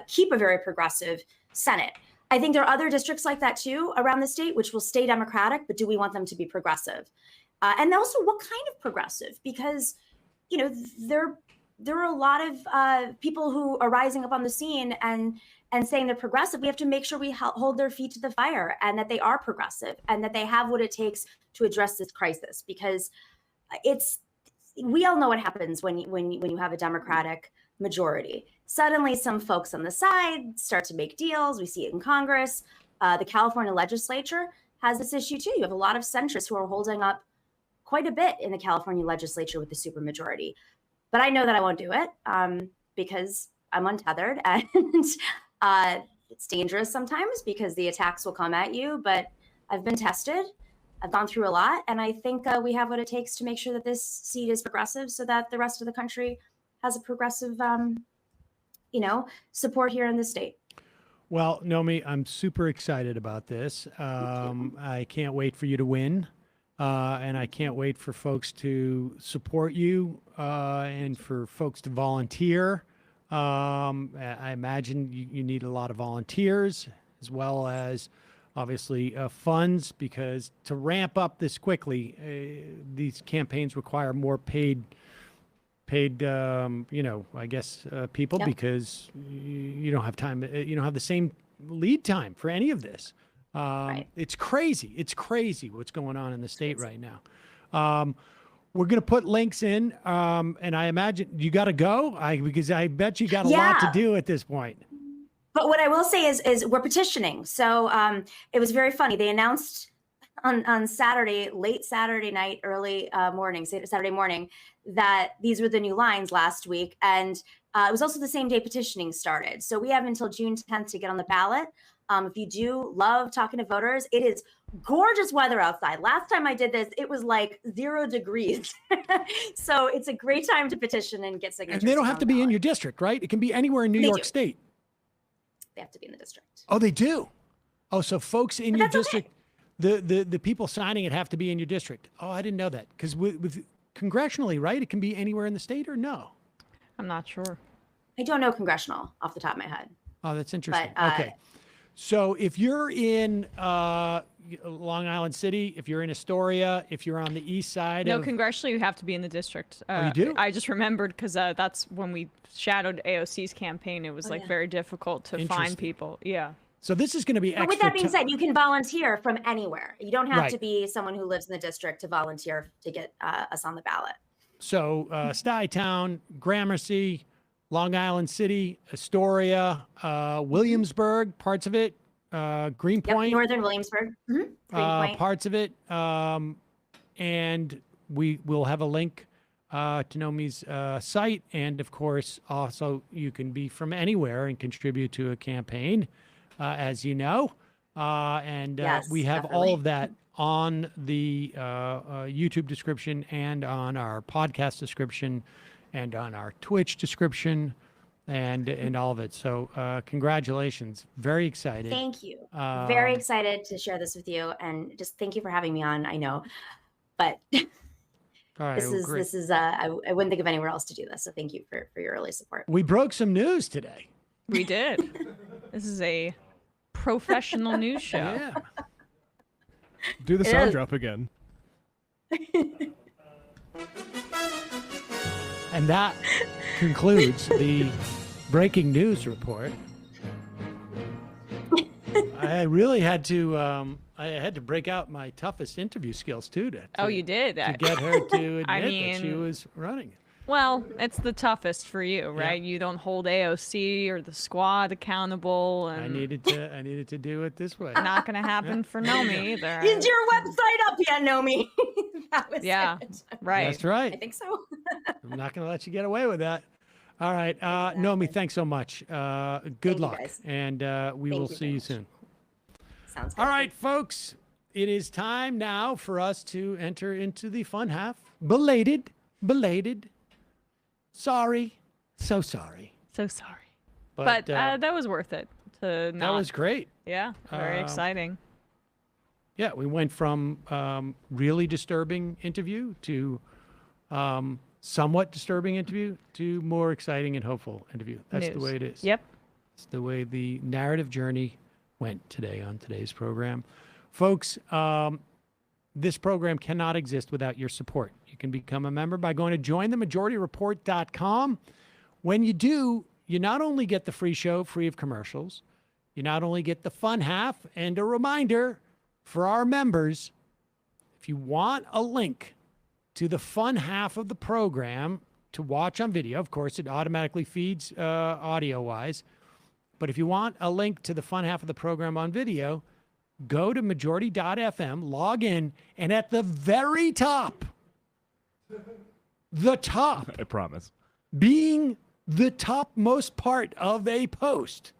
keep a very progressive Senate. I think there are other districts like that too around the state, which will stay Democratic, but do we want them to be progressive? And also what kind of progressive? Because, there are a lot of people who are rising up on the scene and saying they're progressive. We have to make sure we hold their feet to the fire and that they are progressive and that they have what it takes to address this crisis. Because we all know what happens when you have a Democratic majority. Suddenly, some folks on the side start to make deals. We see it in Congress. The California legislature has this issue too. You have a lot of centrists who are holding up quite a bit in the California legislature with the supermajority. But I know that I won't do it because I'm untethered and it's dangerous sometimes because the attacks will come at you. But I've been tested. I've gone through a lot. And I think we have what it takes to make sure that this seat is progressive so that the rest of the country has a progressive support here in the state. Well, Nomi, I'm super excited about this. I can't wait for you to win. And I can't wait for folks to support you and for folks to volunteer. I imagine you need a lot of volunteers as well as obviously funds, because to ramp up this quickly, these campaigns require more paid, I guess, people, because you don't have time. You don't have the same lead time for any of this. Right. It's crazy. It's crazy what's going on in the state right now. We're going to put links in, and I imagine you got to go because I bet you got a lot to do at this point. But what I will say is we're petitioning. So it was very funny. They announced on Saturday, late Saturday night, early morning, Saturday morning, that these were the new lines last week. And it was also the same day petitioning started. So we have until June 10th to get on the ballot. If you do love talking to voters, it is gorgeous weather outside. Last time I did this, it was like 0 degrees. So it's a great time to petition and get signatures. And they don't have to be in your district, right? It can be anywhere in New York State. They have to be in the district. Oh, they do? Oh, so folks in your district, the people signing it have to be in your district. Oh, I didn't know that. Because with congressionally, right, it can be anywhere in the state, or no? I'm not sure. I don't know congressional off the top of my head. Oh, that's interesting. But, okay. So if you're in Long Island City, if you're in Astoria, if you're on the east side No, congressionally, you have to be in the district. You do? I just remembered because that's when we shadowed AOC's campaign. It was very difficult to find people. Yeah. So this is going to be extra. But with that being said, you can volunteer from anywhere. You don't have Right. to be someone who lives in the district to volunteer to get us on the ballot. So Stuytown, Gramercy, Long Island City, Astoria, Williamsburg, parts of it, Greenpoint. Yep, Northern Williamsburg. Greenpoint. Parts of it. And we will have a link to Nomi's site. And of course, also you can be from anywhere and contribute to a campaign, as you know. Yes, we have definitely. all of that on the YouTube description and on our podcast description and on our Twitch description and all of it. So congratulations. Very excited. Thank you. Very excited to share this with you, and just thank you for having me on. I know, but all right, this is I wouldn't think of anywhere else to do this. So thank you for your early support. We broke some news today. We did. This is a professional news show. Yeah. Do the sound drop again. And that concludes the breaking news report. I really had to break out my toughest interview skills too You did. To get her to admit I that mean, she was running. Well, it's the toughest for you, right? You don't hold AOC or the squad accountable, and I needed to do it this way. not going to happen for Nomi either. Is your website up yet, Nomi? That was it. Right. That's right. I think so. I'm not going to let you get away with that. All right, Nomi, thanks so much. Good luck, and we will see you soon. Sounds good. All right, folks, it is time now for us to enter into the fun half. Belated. Sorry, so sorry. So sorry. But that was worth it. That was great. Yeah, very exciting. Yeah, we went from really disturbing interview to somewhat disturbing interview to more exciting and hopeful interview. That's the way it is. Yep. It's the way the narrative journey went today on today's program. Folks, this program cannot exist without your support. You can become a member by going to jointhemajority.report.com. When you do, you not only get the free show free of commercials, you not only get the fun half, and a reminder for our members, if you want a link to the fun half of the program to watch on video, of course, it automatically feeds audio-wise. But if you want a link to the fun half of the program on video, go to majority.fm, log in, and at the very top, I promise, being the topmost part of a post,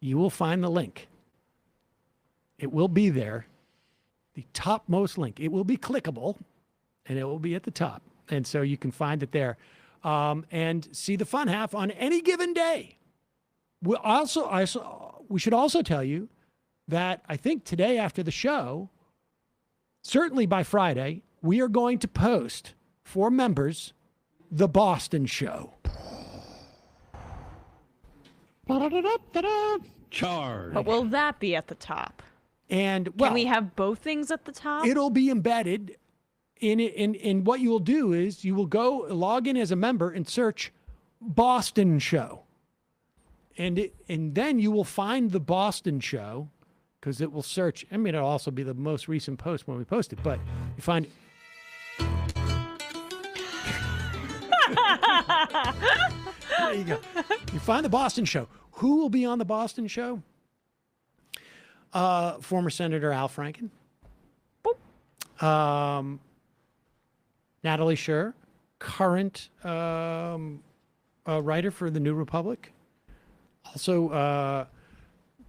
you will find the link. It will be there, the topmost link. It will be clickable, and it will be at the top. And so you can find it there. and see the fun half on any given day. We should also tell you that I think today after the show, certainly by Friday, we are going to post for members the Boston show. Charge. But will that be at the top? And Can we have both things at the top? It'll be embedded in what you will do is you will go log in as a member and search Boston show. And then you will find the Boston show because it will search. I mean, it'll also be the most recent post when we post it, but you find. There you go. You find the Boston show. Who will be on the Boston show? Former Senator Al Franken. Natalie Scher, current writer for the New Republic. Also,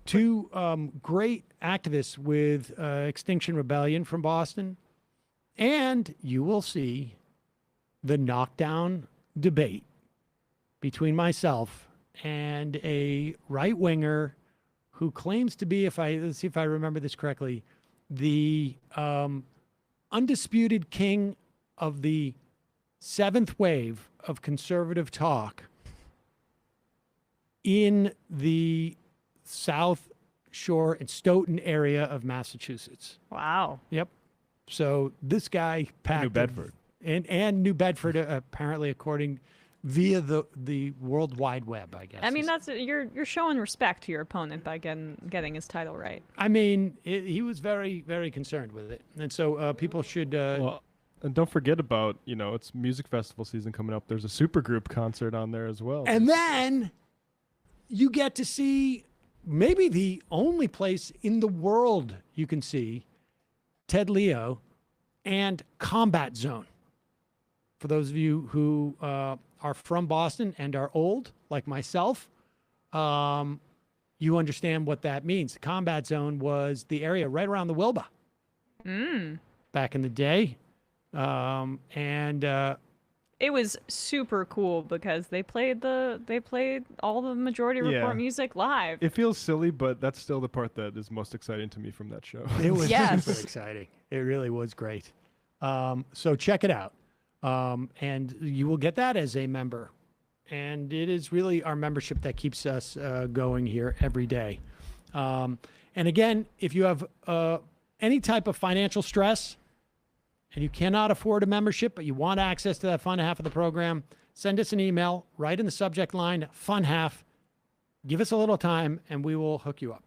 two great activists with Extinction Rebellion from Boston. And you will see the knockdown debate between myself and a right-winger who claims to be, let's see if I remember this correctly, the undisputed king of the seventh wave of conservative talk in the South Shore and Stoughton area of Massachusetts. Wow. Yep. So this guy packed New Bedford. And New Bedford, apparently, according via the World Wide Web, I guess. I mean, that's you're showing respect to your opponent by getting his title right. I mean, he was very, very concerned with it, and so people should. Well, and don't forget about it's music festival season coming up. There's a supergroup concert on there as well. And then you get to see maybe the only place in the world you can see Ted Leo and Combat Zone. For those of you who are from Boston and are old, like myself, you understand what that means. The Combat Zone was the area right around the Wilbur back in the day. It was super cool because they played all the Majority Report music live. It feels silly, but that's still the part that is most exciting to me from that show. It was super exciting. It really was great. So check it out. And you will get that as a member. And it is really our membership that keeps us going here every day. And again, if you have any type of financial stress and you cannot afford a membership, but you want access to that fun half of the program, send us an email, write in the subject line, fun half. Give us a little time and we will hook you up.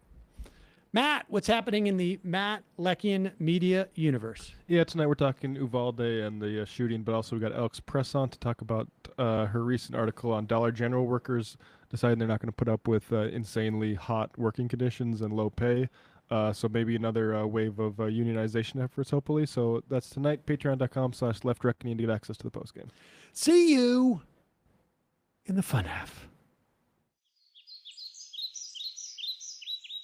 Matt, what's happening in the Matt Lekian media universe? Yeah, tonight we're talking Uvalde and the shooting, but also we got Alex Press on to talk about her recent article on Dollar General workers deciding they're not going to put up with insanely hot working conditions and low pay. So maybe another wave of unionization efforts, hopefully. So that's tonight, patreon.com/leftreckoning to get access to the postgame. See you in the fun half.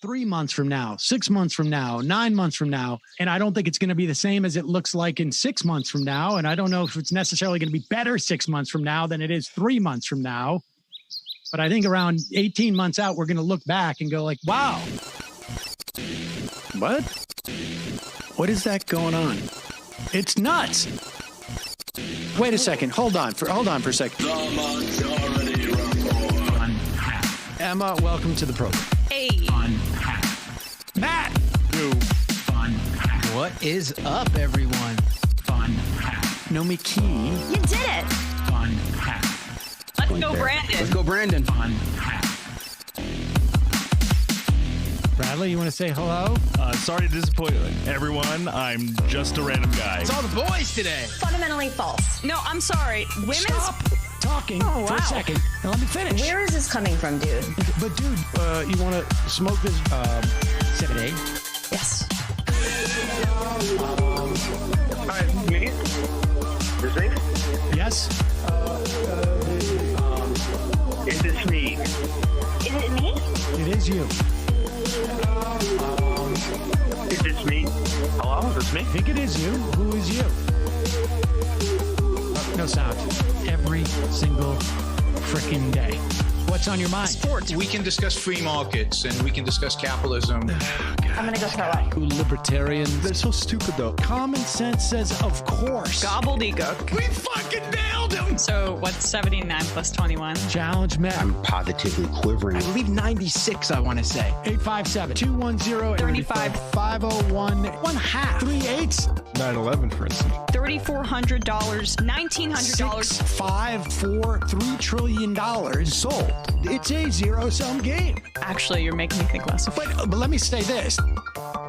3 months from now, 6 months from now, 9 months from now. And I don't think it's going to be the same as it looks like in 6 months from now. And I don't know if it's necessarily going to be better 6 months from now than it is 3 months from now. But I think around 18 months out, we're going to look back and go like, wow. What? What is that going on? It's nuts. Wait a second. Hold on for a second. Emma, welcome to the program. Hey. Matt. What is up, everyone? No me key. You did it. Let's go, Brandon. Let's go, Brandon. Bradley, you want to say hello? Sorry to disappoint everyone. I'm just a random guy. It's all the boys today. Fundamentally false. No, I'm sorry. Women's. Stop talking for a second. Now let me finish. Where is this coming from, dude? But dude, you want to smoke this 7A? Yes. Hi, me? Is it? Yes. Is this me? Is it me? It is you. Is this me? Hello, is this me? I think it is you. Who is you? No sound. Every single freaking day. What's on your mind? Sports. We can discuss free markets and we can discuss capitalism. I'm going to go throw up. Who libertarians? They're so stupid, though. Common sense says, of course. Gobbledygook. We fucking nailed him. So what's 79 plus 21? Challenge met. I'm positively quivering. I believe 96, I want to say. 857-210-35-501. 1/2. 3/8. 9/11, for instance. $3,400, $1,900. 654 $3 trillion sold. It's a zero-sum game. Actually, you're making me think less of it. But let me say this.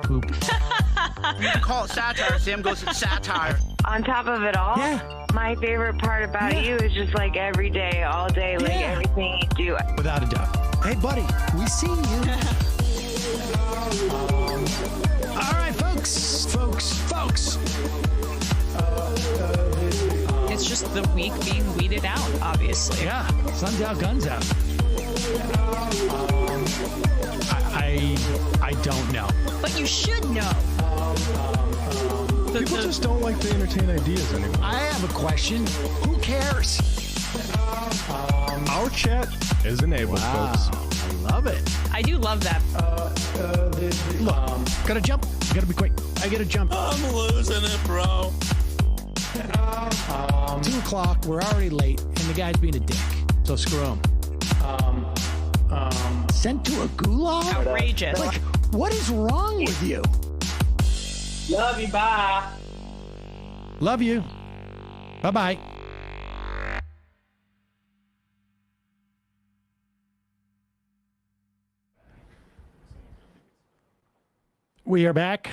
Poop. You can call it satire. Sam goes, it's satire. On top of it all, Yeah. my favorite part about you is just like every day, all day, like everything you do. Without a doubt. Hey, buddy, we see you. All right, folks. It's just the weak being weeded out, obviously. Yeah, sun's out, guns out. I don't know. But you should know. People just don't like to entertain ideas anymore. I have a question. Who cares? Our chat is enabled, folks. I love it. I do love that. Look, gotta jump. Gotta be quick. I gotta jump. I'm losing it, bro. 2 o'clock. We're already late, and the guy's being a dick. So screw him. Sent to a gulag? Outrageous. Like, what is wrong with you? Love you, bye. Love you. Bye-bye. We are back.